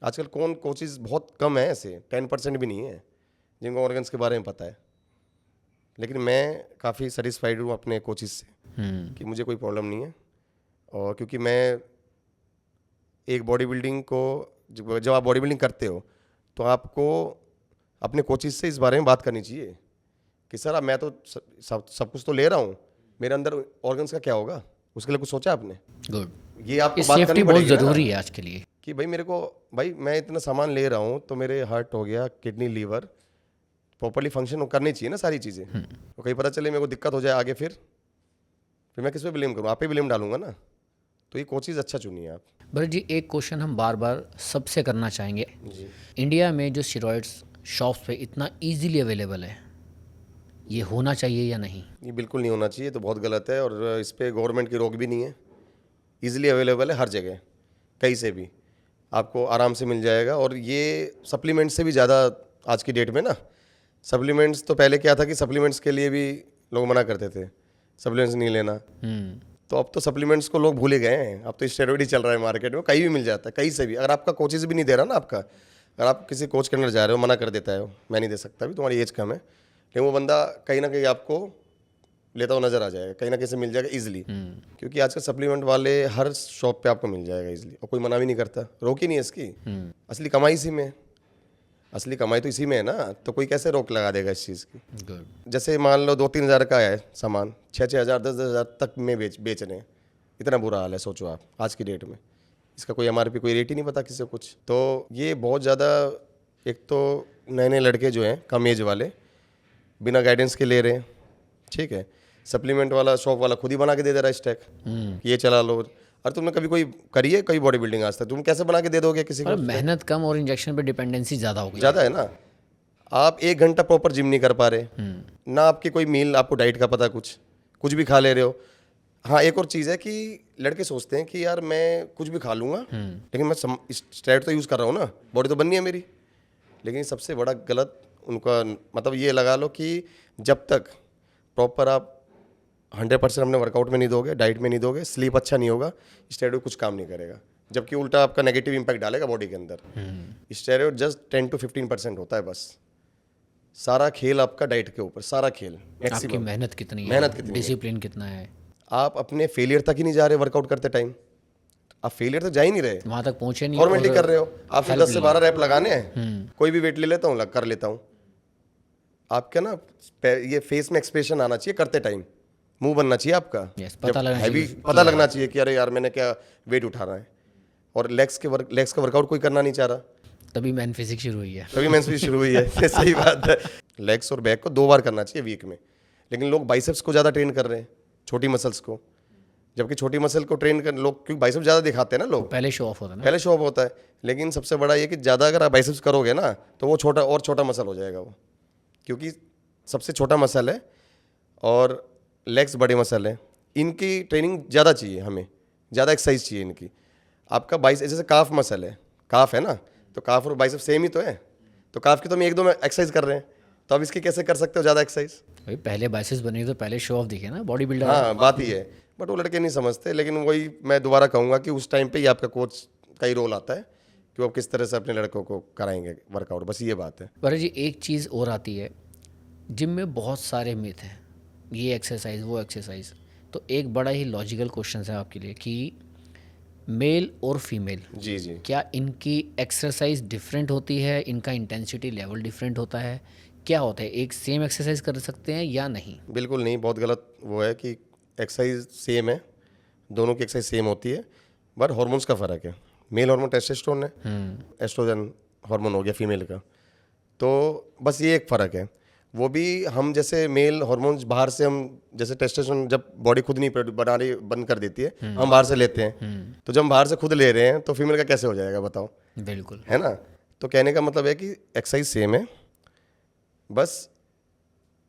आजकल कोचेस बहुत कम है, ऐसे 10% भी नहीं है जिनको ऑर्गन्स के बारे में पता है। लेकिन मैं काफ़ी सेटिस्फाइड हूँ अपने कोचेस से कि मुझे कोई प्रॉब्लम नहीं है। और क्योंकि मैं एक बॉडी बिल्डिंग को जब आप बॉडी बिल्डिंग करते हो तो आपको अपने कोचेज से इस बारे में बात करनी चाहिए कि सर अब मैं तो सब कुछ तो ले रहा हूँ, मेरे अंदर ऑर्गन्स का क्या होगा, उसके लिए कुछ सोचा आपने? गुड। ये आपको ये बात सेफ्टी करनी बहुत पड़ेगी ना ज़रूरी है आज के लिए। कि भाई मेरे को, भाई मैं इतना सामान ले रहा हूँ तो मेरे हार्ट हो गया, किडनी, लीवर प्रॉपरली फंक्शन करनी चाहिए ना सारी चीज़ें। तो कहीं पता चले मेरे को दिक्कत हो जाए आगे, फिर मैं किस पे ब्लेम करूँ? आप पे ब्लेम डालूंगा ना। तो ये कोचेज अच्छा चुनिए आप। भरत जी, एक क्वेश्चन हम बार बार सबसे करना चाहेंगे। जी। इंडिया में जो स्टेरॉइड्स शॉप्स पे इतना इजीली अवेलेबल है, ये होना चाहिए या नहीं? ये बिल्कुल नहीं होना चाहिए, तो बहुत गलत है, और इस पर गवर्नमेंट की रोक भी नहीं है। ईजिली अवेलेबल है हर जगह, कहीं से भी आपको आराम से मिल जाएगा। और ये सप्लीमेंट्स से भी ज़्यादा आज की डेट में ना, सप्लीमेंट्स तो पहले क्या था कि सप्लीमेंट्स के लिए भी लोग मना करते थे, सप्लीमेंट्स नहीं लेना। तो अब तो सप्लीमेंट्स को लोग भूले गए हैं, अब तो स्टेरॉइड ही चल रहा है मार्केट में, कहीं भी मिल जाता है, कहीं से भी। अगर आपका कोचेज भी नहीं दे रहा ना, आपका अगर आप किसी कोच के अंदर जा रहे हो, मना कर देता है वो, मैं नहीं दे सकता, भी तुम्हारी एज कम है, लेकिन वो बंदा कहीं ना कहीं आपको लेता हुआ नजर आ जाएगा, कहीं ना कहीं से मिल जाएगा ईजिली। क्योंकि आजकल सप्लीमेंट वाले हर शॉप पे आपको मिल जाएगा ईजिली, और कोई मना भी नहीं करता, रोक ही नहीं है इसकी। असली कमाई इसी में है, असली कमाई तो इसी में है ना, तो कोई कैसे रोक लगा देगा इस चीज़ की? गुड। जैसे मान लो 2-3 हज़ार का है सामान, 6-6 हज़ार 10-10 हज़ार तक में बेच रहे हैं। इतना बुरा हाल है, सोचो आप आज की डेट में। इसका कोई MRP, कोई रेट ही नहीं पता किसी को कुछ। तो ये बहुत ज़्यादा, एक तो नए नए लड़के जो हैं कम एज वाले बिना गाइडेंस के ले रहे हैं, ठीक है। सप्लीमेंट वाला शॉप वाला खुद ही बना के दे दे रहा है स्टैक, ये चला लो। और तुमने कभी कोई करी है कोई बॉडी बिल्डिंग आज तक? तुम कैसे बना के दे दोगे किसी को? और मेहनत कम और इंजेक्शन पे डिपेंडेंसी ज़्यादा हो गई। ज़्यादा है ना। आप 1 घंटा प्रॉपर जिम नहीं कर पा रहे ना, आपकी कोई मील, आपको डाइट का पता, कुछ भी खा ले रहे हो। हाँ, एक और चीज़ है कि लड़के सोचते हैं कि यार मैं कुछ भी खा लूँगा, लेकिन मैं स्टेरॉइड तो यूज़ कर रहा हूँ ना, बॉडी तो बननी है मेरी। लेकिन सबसे बड़ा गलत उनका मतलब ये लगा लो कि जब तक प्रॉपर आप 100% अपने वर्कआउट में नहीं दोगे, डाइट में नहीं दोगे, स्लीप अच्छा नहीं होगा, स्टेरॉइड कुछ काम नहीं करेगा, जबकि उल्टा आपका नेगेटिव इंपैक्ट डालेगा बॉडी के अंदर। स्टेरॉइड जस्ट 10 to 15% होता है बस। सारा खेल आपका डाइट के ऊपर, सारा खेल। आपकी मैक्सिमम मेहनत कितनी है, मेहनत कितनी है। डिसिप्लिन कितना है, आप अपने फेलियर तक ही नहीं जा रहे वर्कआउट करते टाइम, आप फेलियर तक जा ही नहीं रहे, वहाँ तक पहुँचे नहीं। फॉर्मेलिटी और कर रहे हो। आपसे 10 से 12 रैप लगाने हैं, कोई भी वेट ले लेता हूँ, कर लेता हूँ। आपका ना ये फेस में एक्सप्रेशन आना चाहिए करते टाइम, मुंह बनना चाहिए आपका। Yes, पता लगना हैवी चाहिए पता लगना चाहिए कि अरे यार मैंने क्या वेट उठाना है। और लेग्स का वर्कआउट कोई करना नहीं चाह रहा, तभी मैन फिजिक शुरू हुई है। तभी मेंस शुरू हुई है। सही बात है। लेग्स और बैक को 2 बार करना चाहिए वीक में, लेकिन लोग बाइसेप्स को ज़्यादा ट्रेन कर रहे हैं, छोटी मसल्स को, जबकि छोटी मसल को ट्रेन कर लोग, क्योंकि बाइसेप्स ज़्यादा दिखाते हैं ना लोग, पहले शो ऑफ होता है ना। पहले शो ऑफ होता है। लेकिन सबसे बड़ा ये कि ज़्यादा अगर आप बाइसेप्स करोगे ना, तो वो छोटा मसल हो जाएगा वो, क्योंकि सबसे छोटा मसल है और लेग्स बड़े मसल है। इनकी ट्रेनिंग ज़्यादा चाहिए, हमें ज़्यादा एक्सरसाइज चाहिए इनकी। आपका बाइसेप जैसे काफ मसल है, काफ है ना, तो काफ और बाइसेप सेम ही तो है, तो काफ की तो हम 1-2 में एक्सरसाइज कर रहे हैं, तो अब इसकी कैसे कर सकते हो ज़्यादा एक्सरसाइज? भाई पहले बाइसेप्स बनी तो पहले शो ऑफ दिखे ना, बॉडी बिल्डर। हाँ, बात ही है, बट वो लड़के नहीं समझते। लेकिन वही मैं दोबारा कहूँगा कि उस टाइम पे ही आपका कोच का ही रोल आता है कि वो आप किस तरह से अपने लड़कों को कराएंगे वर्कआउट, बस ये बात है। पर जी एक चीज़ और आती है, जिम में बहुत सारे मिथ हैं, ये एक्सरसाइज वो एक्सरसाइज। तो एक बड़ा ही लॉजिकल क्वेश्चन है आपके लिए कि मेल और फीमेल, जी जी, क्या इनकी एक्सरसाइज डिफरेंट होती है, इनका इंटेंसिटी लेवल डिफरेंट होता है, क्या होता है, एक सेम एक्सरसाइज कर सकते हैं या नहीं? बिल्कुल नहीं, बहुत गलत वो है कि एक्सरसाइज सेम है, दोनों की एक्सरसाइज सेम होती है, बट हॉर्मोन्स का फ़र्क है। मेल हार्मोन टेस्टोस्टेरोन है, एस्ट्रोजन हार्मोन हो गया फीमेल का, तो बस ये एक फ़र्क है। वो भी हम जैसे मेल हार्मोन्स बाहर से, हम जैसे टेस्टोस्टेरोन जब बॉडी खुद नहीं बना रही, बंद कर देती है, हम बाहर से लेते हैं, तो जब हम बाहर से खुद ले रहे हैं तो फीमेल का कैसे हो जाएगा बताओ? बिल्कुल है ना। तो कहने का मतलब है कि एक्सरसाइज सेम है, बस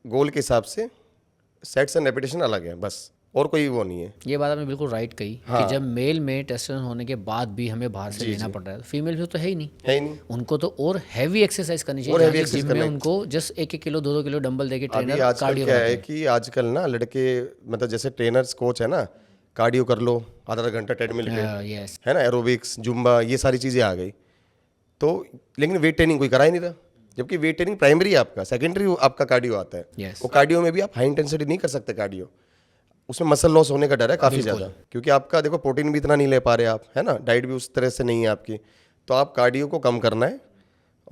गोल के हिसाब से सेट्स एंड रेपिटेशन अलग है, बस, और कोई वो नहीं है। ये बात आपने बिल्कुल राइट कही कि जब मेल में टेस्टोस्टेरोन होने के बाद भी हमें बाहर से लेना पड़ रहा है, फीमेल में तो है ही नहीं, है ही नहीं। उनको तो और हैवी एक्सरसाइज करनी और चाहिए। heavy exercise जिम में करना है। उनको जस्ट 1-1 किलो 2-2 किलो डंबल देके अभी ट्रेनर आजकल कार्डियो क्या है कि आजकल ना लड़के, मतलब जैसे ट्रेनर्स कोच है ना, कार्डियो कर लो आधा घंटा ट्रेडमिल पे, यस। है ना, एरोबिक्स, जुम्बा, ये सारी चीज़ें आ गई। तो लेकिन वेट ट्रेनिंग कोई करा ही नहीं रहा, जबकि वेट ट्रेनिंग प्राइमरी है आपका, सेकेंडरी आपका कार्डियो आता है। यस। वो कार्डियो में भी आप हाई इंटेंसिटी नहीं कर सकते कार्डियो, उसमें मसल लॉस होने का डर है काफ़ी ज़्यादा, क्योंकि आपका देखो प्रोटीन भी इतना नहीं ले पा रहे आप, है ना, डाइट भी उस तरह से नहीं है आपकी, तो आप कार्डियो को कम करना है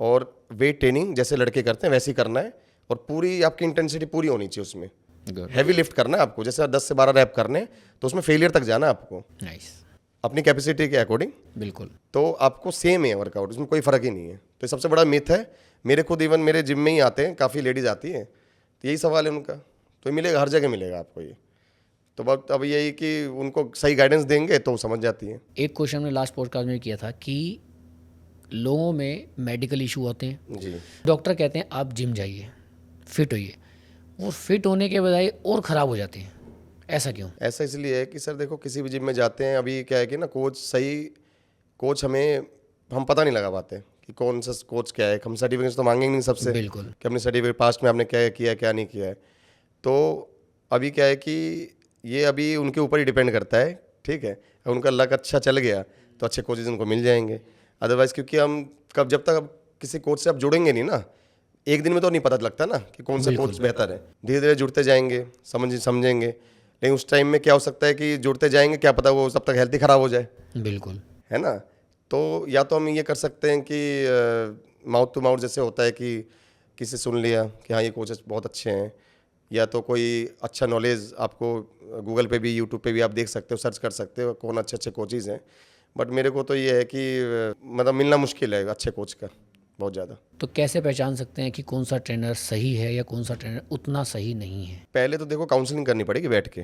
और वेट ट्रेनिंग जैसे लड़के करते हैं वैसे ही करना है, और पूरी आपकी इंटेंसिटी पूरी होनी चाहिए उसमें। गुड, हैवी लिफ्ट करना है आपको, जैसे 10 से 12 रैप करने हैं, तो उसमें फेलियर तक जाना है आपको नाइस, अपनी कैपेसिटी के अकॉर्डिंग। बिल्कुल। तो आपको सेम है वर्कआउट, उसमें कोई फ़र्क ही नहीं है। तो ये सबसे बड़ा मिथ है। मेरे खुद इवन मेरे जिम में ही आते हैं, काफ़ी लेडीज़ आती हैं, तो यही सवाल है उनका। तो ये मिलेगा, हर जगह मिलेगा आपको ये। तो अब यही कि उनको सही गाइडेंस देंगे तो वो समझ जाती हैं। एक क्वेश्चन हमने लास्ट पॉडकास्ट में किया था कि लोगों में मेडिकल इशू होते हैं, जी, डॉक्टर कहते हैं आप जिम जाइए, फिट होइए, और फिट होने के बजाय और ख़राब हो जाते हैं, ऐसा क्यों? ऐसा इसलिए है कि सर देखो, किसी भी जिम में जाते हैं, अभी क्या है कि ना कोच हमें हम पता नहीं लगा पाते कि कौन सा कोच क्या है। हम सर्टिफिकेट तो मांगेंगे नहीं सबसे बिल्कुल, कि अपने सर्टिफिकेट पास्ट में आपने क्या किया है क्या नहीं किया है। तो अभी क्या है कि ये अभी उनके ऊपर ही डिपेंड करता है, ठीक है। अगर उनका लक अच्छा चल गया तो अच्छे कोचेज उनको मिल जाएंगे। अदरवाइज़ क्योंकि हम जब तक किसी कोच से आप जुड़ेंगे नहीं ना, एक दिन में तो नहीं पता लगता ना कि कौन सा कोच बेहतर है। धीरे धीरे जुड़ते जाएंगे, समझेंगे। लेकिन उस टाइम में क्या हो सकता है कि जुड़ते जाएंगे, क्या पता वो तब तक हेल्थ ही ख़राब हो जाए, बिल्कुल, है ना। तो या तो हम ये कर सकते हैं कि माउथ टू माउथ जैसे होता है कि किसी सुन लिया कि हाँ ये कोचेस बहुत अच्छे हैं, या तो कोई अच्छा नॉलेज आपको गूगल पे भी यूट्यूब पे भी आप देख सकते हो, सर्च कर सकते हो कौन अच्छे अच्छे कोचेज़ हैं। बट मेरे को तो ये है कि मतलब मिलना मुश्किल है अच्छे कोच का, बहुत ज़्यादा। तो कैसे पहचान सकते हैं कि कौन सा ट्रेनर सही है या कौन सा ट्रेनर उतना सही नहीं है? पहले तो देखो काउंसलिंग करनी पड़ेगी, बैठ के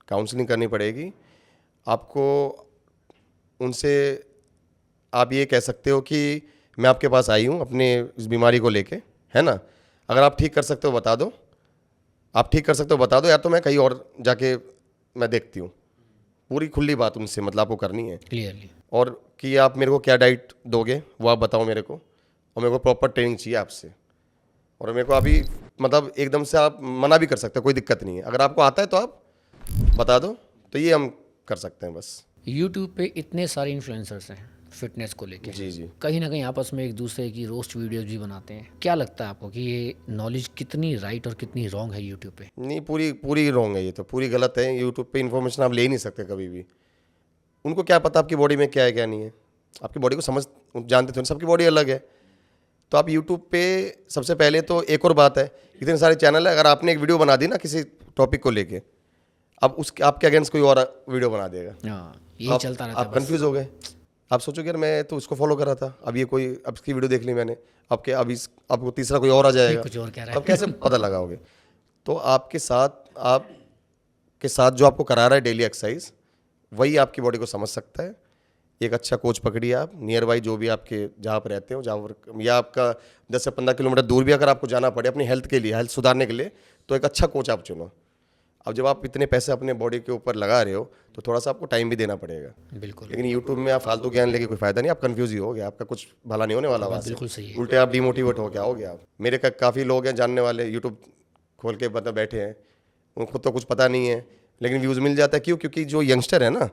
काउंसलिंग करनी पड़ेगी आपको उनसे। आप ये कह सकते हो कि मैं आपके पास आई हूँ अपने इस बीमारी को लेके, है ना। अगर आप ठीक कर सकते हो बता दो, आप ठीक कर सकते हो बता दो, या तो मैं कहीं और जाके मैं देखती हूँ। पूरी खुली बात उनसे मतलब आपको करनी है। क्लियरली, और कि आप मेरे को क्या डाइट दोगे वो आप बताओ मेरे को, और मेरे को प्रॉपर ट्रेनिंग चाहिए आपसे। और मेरे को अभी मतलब एकदम से आप मना भी कर सकते हो, कोई दिक्कत नहीं है। अगर आपको आता है तो आप बता दो, तो ये हम कर सकते हैं बस। यूट्यूब पे इतने सारे इन्फ्लुएंसर्स हैं फिटनेस को लेके, जी जी। कहीं ना कहीं आपस में एक दूसरे की रोस्ट वीडियोस भी बनाते हैं। क्या लगता है आपको कि ये नॉलेज कितनी राइट और कितनी रॉन्ग है यूट्यूब पे? नहीं, पूरी पूरी रॉन्ग है ये, तो पूरी गलत है। यूट्यूब पे इन्फॉर्मेशन आप ले ही नहीं सकते कभी भी। उनको क्या पता आपकी बॉडी में क्या है क्या नहीं है। आपकी बॉडी को समझ जानते थे, सबकी बॉडी अलग है। तो आप यूट्यूब पे सबसे पहले तो एक और बात है, इतने सारे चैनल है, अगर आपने एक वीडियो बना दी ना किसी टॉपिक को लेके, अब उसके आपके अगेंस्ट कोई और वीडियो बना देगा, हाँ, यही चलता रहता है आप बस। कंफ्यूज हो गए। आप सोचोगे यार मैं तो उसको फॉलो कर रहा था, अब ये कोई अब इसकी वीडियो देख ली मैंने, आपको तीसरा कोई और आ जाएगा, कुछ और कह रहा अब कैसे पता लगाओगे। तो आपके साथ जो आपको करा रहा है डेली एक्सरसाइज, वही आपकी बॉडी को समझ सकता है। एक अच्छा कोच पकड़िए आप, नियर बाई जो भी आपके जहाँ पर रहते हो, या आपका 10 से 15 किलोमीटर दूर भी अगर आपको जाना पड़े अपनी हेल्थ के लिए, हेल्थ सुधारने के लिए, तो एक अच्छा कोच आप चुनो। अब जब आप इतने पैसे अपने बॉडी के ऊपर लगा रहे हो तो थोड़ा सा आपको टाइम भी देना पड़ेगा। है। बिल्कुल, लेकिन यूट्यूब में आप फालतू ज्ञान लेके कोई फायदा नहीं, आप कंफ्यूज ही होगे, आपका कुछ भला नहीं होने वाला वहाँ से। बिल्कुल सही है। उल्टे आप डिमोटिवेट हो गया होगे आप। मेरे काफ़ी लोग हैं जानने वाले, यूट्यूब खोल के मतलब बैठे हैं, उनको खुद तो कुछ पता नहीं है लेकिन व्यूज़ मिल जाता है। क्यों? क्योंकि जो यंगस्टर है ना,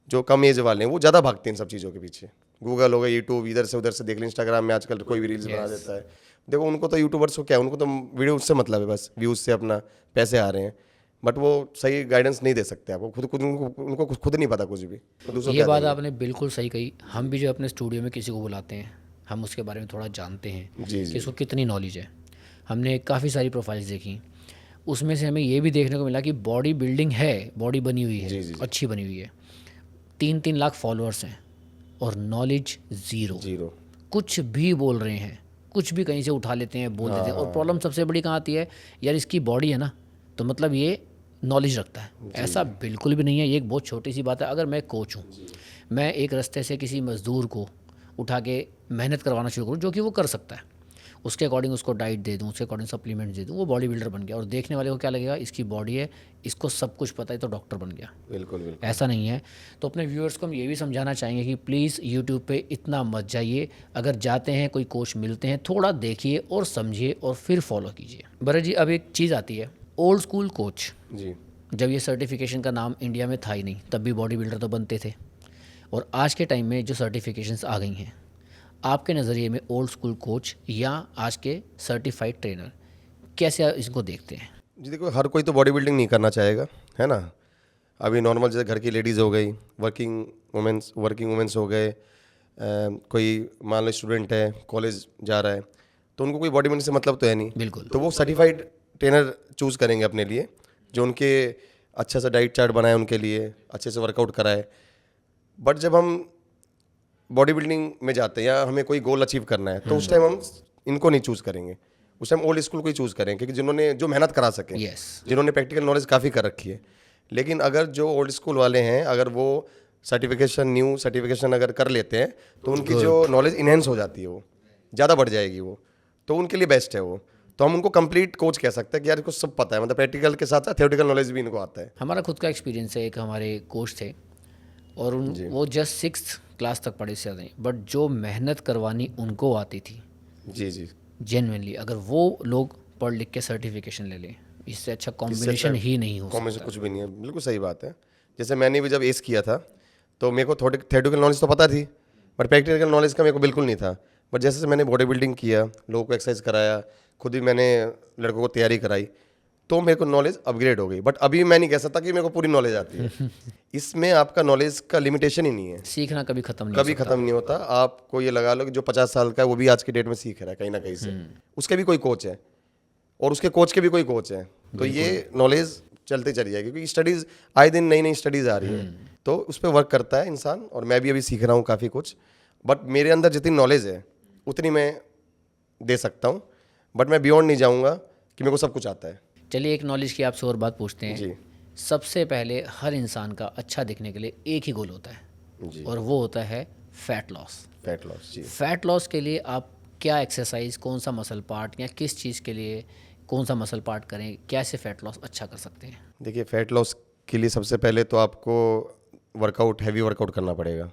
जो कम एज वाले हैं, वो ज़्यादा भागते हैं इन सब चीज़ों के पीछे। गूगल हो गया, यूट्यूब, इधर से उधर से देख लें, इंस्टाग्राम में आजकल कोई भी रील्स बना देता है। देखो उनको तो यूट्यूबर्स को क्या है, उनको तो वीडियो उससे मतलब है, बस व्यूज़ से अपना पैसे आ रहे हैं। बट वो सही गाइडेंस नहीं दे सकते आपको, उनको खुद नहीं पता कुछ भी, तो दूसरों ये क्या बात देंगे। आपने बिल्कुल सही कही। हम भी जो अपने स्टूडियो में किसी को बुलाते हैं, हम उसके बारे में थोड़ा जानते हैं जी कि जी इसको कितनी नॉलेज है। हमने काफ़ी सारी प्रोफाइल्स देखी, उसमें से हमें ये भी देखने को मिला कि बॉडी बिल्डिंग है, बॉडी बनी हुई है, जी जी अच्छी बनी हुई है, 3-3 लाख फॉलोअर्स हैं, और नॉलेज ज़ीरो। जीरो। कुछ भी बोल रहे हैं, कुछ भी कहीं से उठा लेते हैं, बोल देते हैं। और प्रॉब्लम सबसे बड़ी कहाँ आती है, यार इसकी बॉडी है ना, तो मतलब ये नॉलेज रखता है। ऐसा बिल्कुल भी नहीं है। ये एक बहुत छोटी सी बात है। अगर मैं कोच हूँ, मैं एक रास्ते से किसी मज़दूर को उठा के मेहनत करवाना शुरू करूँ, जो कि वो कर सकता है, उसके अकॉर्डिंग उसको डाइट दे दूँ, उसके अकॉर्डिंग सप्लीमेंट दे दूँ, वो बॉडी बिल्डर बन गया। और देखने वाले को क्या लगेगा, इसकी बॉडी है, इसको सब कुछ पता है, तो डॉक्टर बन गया। बिल्कुल बिल्कुल। ऐसा नहीं है। तो अपने व्यूअर्स को हम ये भी समझाना चाहेंगे कि प्लीज़ यूट्यूब पे इतना मत जाइए। अगर जाते हैं, कोई कोच मिलते हैं, थोड़ा देखिए और समझिए और फिर फॉलो कीजिए। भरत जी, अब एक चीज़ आती है, ओल्ड स्कूल कोच। जी जब ये सर्टिफिकेशन का नाम इंडिया में था ही नहीं, तब भी बॉडी बिल्डर तो बनते थे। और आज के टाइम में जो सर्टिफिकेशंस आ गई हैं, आपके नज़रिए में ओल्ड स्कूल कोच या आज के सर्टिफाइड ट्रेनर, कैसे आप इसको देखते हैं? जी, देखो हर कोई तो बॉडी बिल्डिंग नहीं करना चाहेगा, है ना। अभी नॉर्मल जैसे घर की लेडीज़ हो गई, वर्किंग वुमेंस हो गए, कोई मान लो स्टूडेंट है, कॉलेज जा रहा है, तो उनको कोई बॉडी बिल्डिंग से मतलब तो है नहीं, बिल्कुल। तो वो सर्टिफाइड ट्रेनर चूज़ करेंगे अपने लिए, जो उनके अच्छा सा डाइट चार्ट बनाए उनके लिए, अच्छे से वर्कआउट कराए। बट जब हम बॉडी बिल्डिंग में जाते हैं या हमें कोई गोल अचीव करना है, तो उस टाइम हम इनको नहीं चूज़ करेंगे, उस टाइम ओल्ड स्कूल को ही चूज़ करेंगे, क्योंकि जिन्होंने जो मेहनत करा सकें, यस। जिन्होंने प्रैक्टिकल नॉलेज काफ़ी कर रखी है। लेकिन अगर जो ओल्ड स्कूल वाले हैं, अगर वो सर्टिफिकेशन, न्यू सर्टिफिकेशन अगर कर लेते हैं, तो उनकी जो नॉलेज इनहेंस हो जाती है, वो ज़्यादा बढ़ जाएगी, वो तो उनके लिए बेस्ट है वो। तो हम उनको कंप्लीट कोच कह सकते हैं कि यार इनको सब पता है, मतलब प्रैक्टिकल के साथ साथ थ्योरेटिकल नॉलेज भी इनको आता है। हमारा खुद का एक्सपीरियंस है, एक हमारे कोच थे और वो जस्ट 6th क्लास तक पढ़े से ज़्यादा, बट जो मेहनत करवानी उनको आती थी जी जी। जेन्युइनली, अगर वो लोग पढ़ लिख के सर्टिफिकेशन ले लें, इससे अच्छा कॉम्बिनेशन ही नहीं हो कॉमन से सकता। कुछ भी नहीं है, बिल्कुल सही बात है। जैसे मैंने भी जब एस किया था, तो मेरे को थ्योरेटिकल नॉलेज तो पता थी, बट प्रैक्टिकल नॉलेज का मेरे को बिल्कुल नहीं था। बट जैसे जैसे मैंने बॉडी बिल्डिंग किया, लोगों को एक्सरसाइज कराया, खुद भी मैंने लड़कों को तैयारी कराई, तो मेरे को नॉलेज अपग्रेड हो गई। बट अभी मैं नहीं कह सकता कि मेरे को पूरी नॉलेज आती है। इसमें आपका नॉलेज का लिमिटेशन ही नहीं है, सीखना कभी ख़त्म नहीं कभी हो सकता। ख़त्म नहीं होता। आपको ये लगा लो कि जो 50 साल का है वो भी आज की डेट में सीख रहा है कहीं ना कहीं से, उसके भी कोई कोच है और उसके कोच के भी कोई कोच है, तो ये नॉलेज चलती चली जाएगी, क्योंकि स्टडीज़ आए दिन नई नई स्टडीज़ आ रही है, तो उस पर वर्क करता है इंसान। और मैं भी अभी सीख रहा हूँ काफ़ी कुछ, बट मेरे अंदर जितनी नॉलेज है उतनी मैं दे सकता हूँ, बट मैं बियॉन्ड नहीं जाऊँगा कि मेरे को सब कुछ आता है। चलिए एक नॉलेज की आपसे और बात पूछते हैं। जी सबसे पहले हर इंसान का अच्छा दिखने के लिए एक ही गोल होता है जी। और वो होता है फैट लॉस। Fat loss. जी फैट लॉस के लिए आप क्या एक्सरसाइज, कौन सा मसल पार्ट या किस चीज़ के लिए कौन सा मसल पार्ट करें, कैसे फैट लॉस अच्छा कर सकते हैं? देखिए, फैट लॉस के लिए सबसे पहले तो आपको वर्कआउट, हैवी वर्कआउट करना पड़ेगा।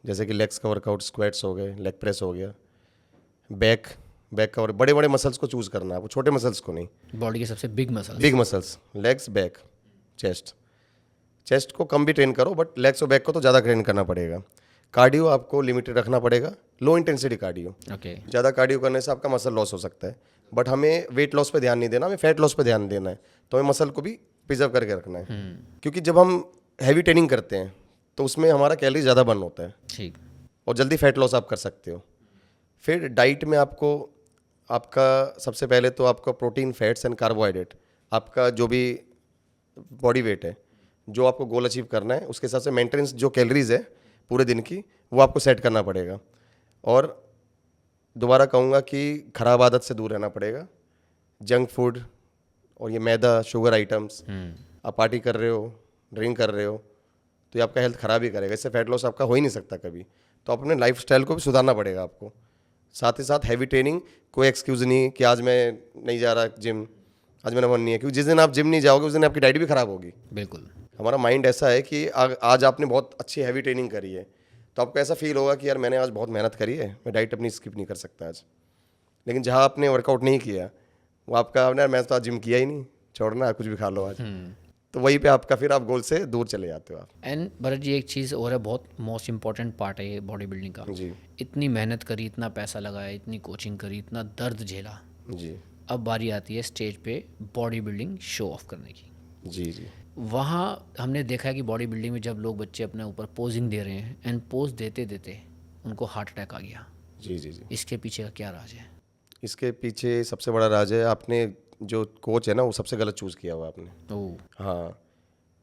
जैसे कि लेग्स का वर्कआउट, स्क्वाट्स हो गए, लेग प्रेस हो गया, बैक का, और बड़े बड़े मसल्स को चूज़ करना है आपको, छोटे मसल्स को नहीं। बॉडी के सबसे big muscle. Big muscles, legs, back, chest को कम भी ट्रेन करो, बट लेग्स और बैक को तो ज़्यादा ट्रेन करना पड़ेगा। कार्डियो आपको लिमिटेड रखना पड़ेगा, लो इंटेंसिटी कार्डियो। ओके। ज़्यादा कार्डियो करने से आपका मसल लॉस हो सकता है, बट हमें वेट लॉस पे ध्यान नहीं देना, हमें फैट लॉस पे ध्यान देना है। तो हमें मसल को भी प्रिजर्व करके रखना है, क्योंकि जब हम हैवी ट्रेनिंग करते हैं तो उसमें हमारा कैलोरी ज़्यादा बर्न होता है ठीक। और जल्दी फैट लॉस आप कर सकते हो। फिर डाइट में आपको, आपका सबसे पहले तो आपका प्रोटीन, फैट्स एंड कार्बोहाइड्रेट, आपका जो भी बॉडी वेट है, जो आपको गोल अचीव करना है, उसके हिसाब से मेंटेनेंस जो कैलोरीज है पूरे दिन की, वो आपको सेट करना पड़ेगा। और दोबारा कहूँगा कि ख़राब आदत से दूर रहना पड़ेगा, जंक फूड और ये मैदा, शुगर आइटम्स। आप पार्टी कर रहे हो, ड्रिंक कर रहे हो, तो ये आपका हेल्थ ख़राब ही करेगा, इससे फैट लॉस आपका हो ही नहीं सकता कभी। तो अपने लाइफ स्टाइल को भी सुधारना पड़ेगा आपको। साथ ही साथ हैवी ट्रेनिंग, कोई एक्सक्यूज़ नहीं कि आज मैं नहीं जा रहा जिम, आज मेरा मन नहीं है, क्योंकि जिस दिन आप जिम नहीं जाओगे उस दिन आपकी डाइट भी ख़राब होगी। बिल्कुल। हमारा माइंड ऐसा है कि आज आपने बहुत अच्छी हैवी ट्रेनिंग करी है, तो आपको ऐसा फील होगा कि यार मैंने आज बहुत मेहनत करी है, मैं डाइट अपनी स्किप नहीं कर सकता आज। लेकिन जहाँ आपने वर्कआउट नहीं किया, वो आपका यार मैं तो आज जिम किया ही नहीं, छोड़ना कुछ भी खा लो आज, तो वहीं पे आपका फिर आप गोल से दूर चले जाते हो आप। एंड भरत जी, एक चीज़ और है, बहुत मोस्ट इंपॉर्टेंट पार्ट है ये बॉडी बिल्डिंग का। जी इतनी मेहनत करी, इतना पैसा लगाया, इतनी कोचिंग करी, इतना दर्द झेला, जी अब बारी आती है स्टेज पे बॉडी बिल्डिंग शो ऑफ करने की। जी जी। वहाँ हमने देखा है कि बॉडी बिल्डिंग में जब लोग बच्चे अपने ऊपर पोजिंग दे रहे हैं एंड पोज देते देते उनको हार्ट अटैक आ गया, जी जी जी। इसके पीछे का क्या राज है? इसके पीछे सबसे बड़ा राज है, आपने जो कोच है ना, वो सबसे गलत चूज़ किया हुआ आपने। ओह। हाँ,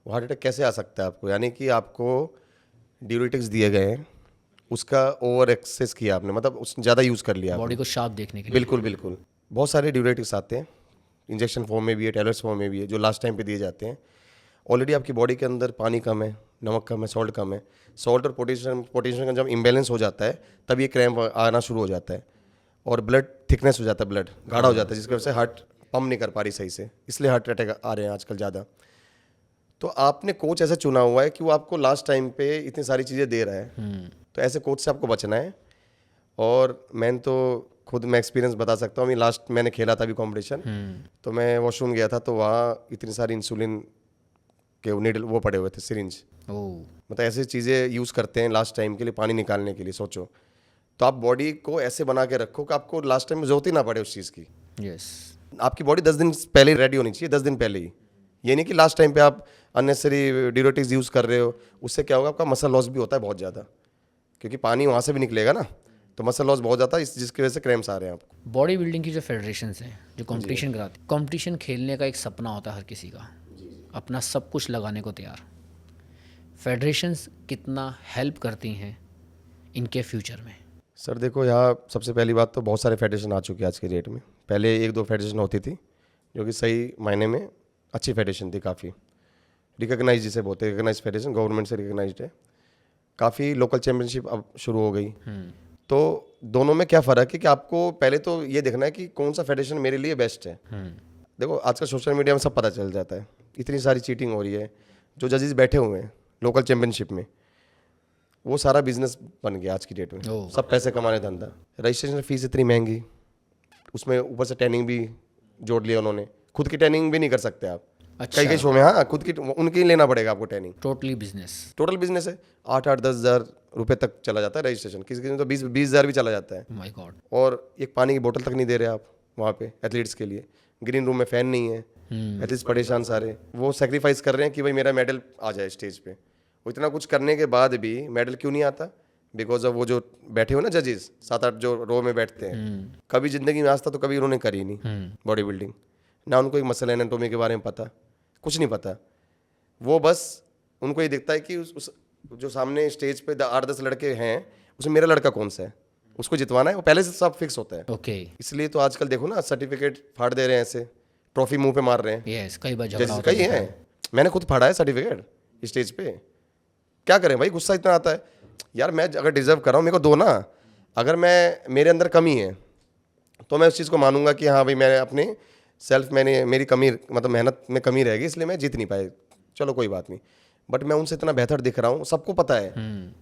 वो हार्ट अटैक कैसे आ सकता है आपको? यानी कि आपको ड्यूरेटिक्स दिए गए हैं, उसका ओवर एक्सेस किया आपने, मतलब उस ज़्यादा यूज़ कर लिया आपने। बॉडी को शार्प देखने के लिए। बिल्कुल बिल्कुल। बहुत सारे ड्यूरेटिक्स आते हैं, इंजेक्शन फॉर्म में भी है, टैबलेट्स फॉर्म में भी है, जो लास्ट टाइम पे दिए जाते हैं। ऑलरेडी आपकी बॉडी के अंदर पानी कम है, नमक कम है, सॉल्ट कम है। सॉल्ट और पोटेशियम का जब इम्बेलेंस हो जाता है, तब ये क्रैम्प आना शुरू हो जाता है और ब्लड थिकनेस हो जाता है, ब्लड गाढ़ा हो जाता है, जिसकी वजह से हार्ट पंप नहीं कर पा रही सही से, इसलिए हार्ट अटैक आ रहे हैं आजकल ज़्यादा। तो आपने कोच ऐसा चुना हुआ है कि वो आपको लास्ट टाइम पे इतनी सारी चीज़ें दे रहा है, तो ऐसे कोच से आपको बचना है। और मैंने तो खुद मैं एक्सपीरियंस बता सकता हूँ, अभी लास्ट मैंने खेला था अभी कॉम्पिटिशन, तो मैं वॉशरूम गया था, तो वहाँ इतनी सारी इंसुलिन के नीडल वो पड़े हुए थे, सिरिंज, ओह। मतलब ऐसी चीज़ें यूज़ करते हैं लास्ट टाइम के लिए, पानी निकालने के लिए। सोचो, तो आप बॉडी को ऐसे बना के रखो कि आपको लास्ट टाइम में जरूरत ही ना पड़े उस चीज़ की। यस। आपकी बॉडी 10 दिन पहले रेडी होनी चाहिए, 10 दिन पहले ही। ये नहीं कि लास्ट टाइम पे आप अननेसेसरी ड्यूरेटिक्स यूज़ कर रहे हो, उससे क्या होगा, आपका मसल लॉस भी होता है बहुत ज़्यादा, क्योंकि पानी वहाँ से भी निकलेगा ना, तो मसल लॉस बहुत ज़्यादा इस जिसकी वजह से क्रैम्प्स आ रहे हैं आपको। बॉडी बिल्डिंग की जो फेडरेशंस हैं जो कंपटीशन कराती हैं, कंपटीशन खेलने का एक सपना होता है हर किसी का, अपना सब कुछ लगाने को तैयार। फेडरेशंस कितना हेल्प करती हैं इनके फ्यूचर में? सर देखो, यहाँ सबसे पहली बात तो बहुत सारे फेडरेशन आ चुके हैं आज के डेट में। पहले 1-2 फेडरेशन होती थी जो कि सही मायने में अच्छी फेडरेशन थी, काफ़ी रिकॉग्नाइज जिसे बोलते हैं, रिकॉग्नाइज फेडरेशन, गवर्नमेंट से रिकॉग्नाइज्ड है। काफ़ी लोकल चैम्पियनशिप अब शुरू हो गई। तो दोनों में क्या फ़र्क है कि आपको पहले तो ये देखना है कि कौन सा फेडरेशन मेरे लिए बेस्ट है। देखो आजकल सोशल मीडिया में सब पता चल जाता है, इतनी सारी चीटिंग हो रही है। जो जजेस बैठे हुए हैं लोकल चैम्पियनशिप में, वो सारा बिजनेस बन गया आज की डेट में। ओह। सब पैसे कमाने धंधा। रजिस्ट्रेशन फीस इतनी महंगी, उसमें ऊपर से ट्रेनिंग भी जोड़ लिया उन्होंने। खुद की ट्रेनिंग भी नहीं कर सकते आप। अच्छा। कई कई शो में हाँ खुद की उनकी लेना पड़ेगा आपको training. Totally business. Total business है, 8-10 हज़ार रुपये तक चला जाता है रजिस्ट्रेशन, किसी किसी में तो 20 हज़ार भी चला जाता है। My God. और एक पानी की बोतल तक नहीं दे रहे आप वहाँ पे एथलीट्स के लिए। ग्रीन रूम में फ़ैन नहीं है, एथलीट्स परेशान सारे। वो सेक्रीफाइस कर रहे हैं कि भाई मेरा मेडल आ जाए स्टेज पे। वो इतना कुछ करने के बाद भी मेडल क्यों नहीं आता? बिकॉज ऑफ वो जो बैठे हो ना जजेस, 7-8 जो रो में बैठते हैं, कभी ज़िंदगी में आज तक तो कभी उन्होंने करी नहीं बॉडी बिल्डिंग। ना उनको एक मसल एनाटोमी के बारे में पता, कुछ नहीं पता। वो बस उनको ये दिखता है कि उस जो सामने स्टेज पे 8-10 लड़के हैं, उसमें मेरा लड़का कौन सा है, उसको जितवाना है। वो पहले से सब फिक्स होता है। ओके। इसलिए तो आजकल देखो ना, सर्टिफिकेट फाड़ दे रहे हैं, ऐसे ट्रॉफी मुंह पे मार रहे हैं। यस, कई बार झगड़ा जैसे होता कई हैं, मैंने खुद फाड़ा है सर्टिफिकेट स्टेज पे। क्या करें भाई, गुस्सा इतना आता है यार। मैं अगर डिजर्व कर रहा हूँ, मेरे को दो ना। अगर मैं मेरे अंदर कमी है तो मैं उस चीज़ को मानूंगा कि हाँ भाई मैंने अपने मैंने मेरी कमी, मतलब मेहनत में कमी रहेगी, इसलिए मैं जीत नहीं पाए, चलो कोई बात नहीं। बट मैं उनसे इतना बेहतर दिख रहा हूँ, सबको पता है।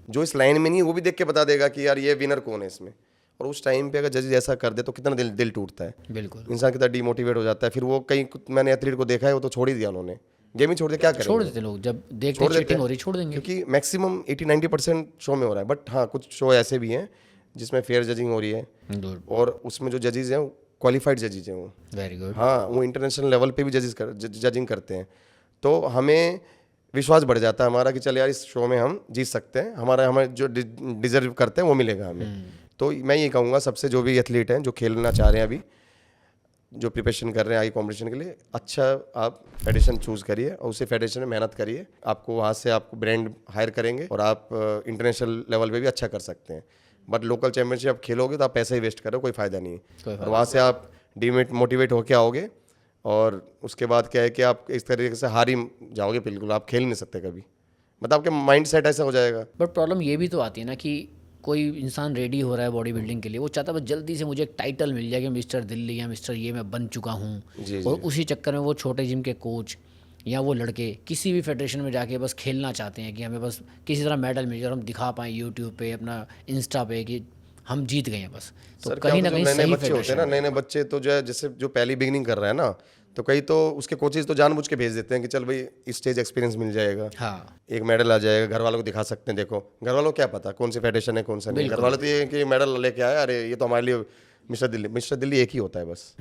जो इस लाइन में नहीं है वो भी देख के बता देगा कि यार ये विनर कौन है इसमें। और उस टाइम पे अगर जज ऐसा कर दे तो कितना दिल टूटता है, बिल्कुल। इंसान कितना डीमोटिवेट हो जाता है। फिर वो कई, मैंने एथलीट को देखा है, वो तो छोड़ ही दिया उन्होंने, गेम ही छोड़ दिया। क्या करें, छोड़ देते लोग जब देखते छोड़ देते चीटिंग हैं। हो रही, छोड़ देंगे। क्योंकि मैक्सिमम 80-90% शो में हो रहा है। बट हाँ, कुछ शो ऐसे भी हैं जिसमें फेयर जजिंग हो रही है, गुड। और उसमें जो जजेस हैं क्वालिफाइड जजेस हैं वो। Very good. हाँ, वो इंटरनेशनल लेवल पे भी जजिंग करते हैं। तो हमें विश्वास बढ़ जाता है हमारा कि चल यार इस शो में हम जीत सकते हैं, हमें जो डिजर्व करते हैं वो मिलेगा हमें। तो मैं ये कहूँगा सबसे, जो भी एथलीट हैं जो खेलना चाह रहे हैं अभी, जो प्रिपरेशन कर रहे हैं आई कॉम्पिटिशन के लिए, अच्छा आप फेडरेशन चूज़ करिए और उसी फेडरेशन में मेहनत करिए। आपको वहाँ से आपको ब्रांड हायर करेंगे और आप इंटरनेशनल लेवल पे भी अच्छा कर सकते हैं। बट लोकल चैंपियनशिप आप खेलोगे तो आप पैसे ही वेस्ट करो, कोई फ़ायदा नहीं है। और वहाँ से आप मोटिवेट होके आओगे, और उसके बाद क्या है कि आप इस तरीके से हार ही जाओगे, बिल्कुल आप खेल नहीं सकते कभी। मतलब आपके माइंड सेट ऐसा हो जाएगा। बट प्रॉब्लम ये भी तो आती है ना कि कोई इंसान रेडी हो रहा है बॉडी बिल्डिंग के लिए, वो चाहता है बस जल्दी से मुझे एक टाइटल मिल जाए कि मिस्टर दिल्ली या मिस्टर ये मैं बन चुका हूँ। जी और उसी चक्कर में वो छोटे जिम के कोच या वो लड़के किसी भी फेडरेशन में जाके बस खेलना चाहते हैं कि हमें बस किसी तरह मेडल मिल जाए और हम दिखा पाएँ यूट्यूब पे, अपना इंस्टा पे कि हम जीत गए हैं बस। तो सर कहीं ना कहीं नए सही बच्चे होते हैं ना, नए बच्चे तो जो है, जैसे जो पहली बिगनिंग कर रहा है ना, तो कई तो उसके कोचेज तो जानबूझ के भेज देते हैं कि चल भाई स्टेज एक्सपीरियंस मिल जाएगा, हाँ। एक मेडल आ जाएगा, घर वालों को दिखा सकते हैं। देखो घर वालों को क्या पता कौन सी फेडरेशन है कौन सा नहीं। घर वाले तो ये कि मेडल लेके आया, अरे ये तो हमारे लिए मिस्टर दिल्ली एक ही होता है बस,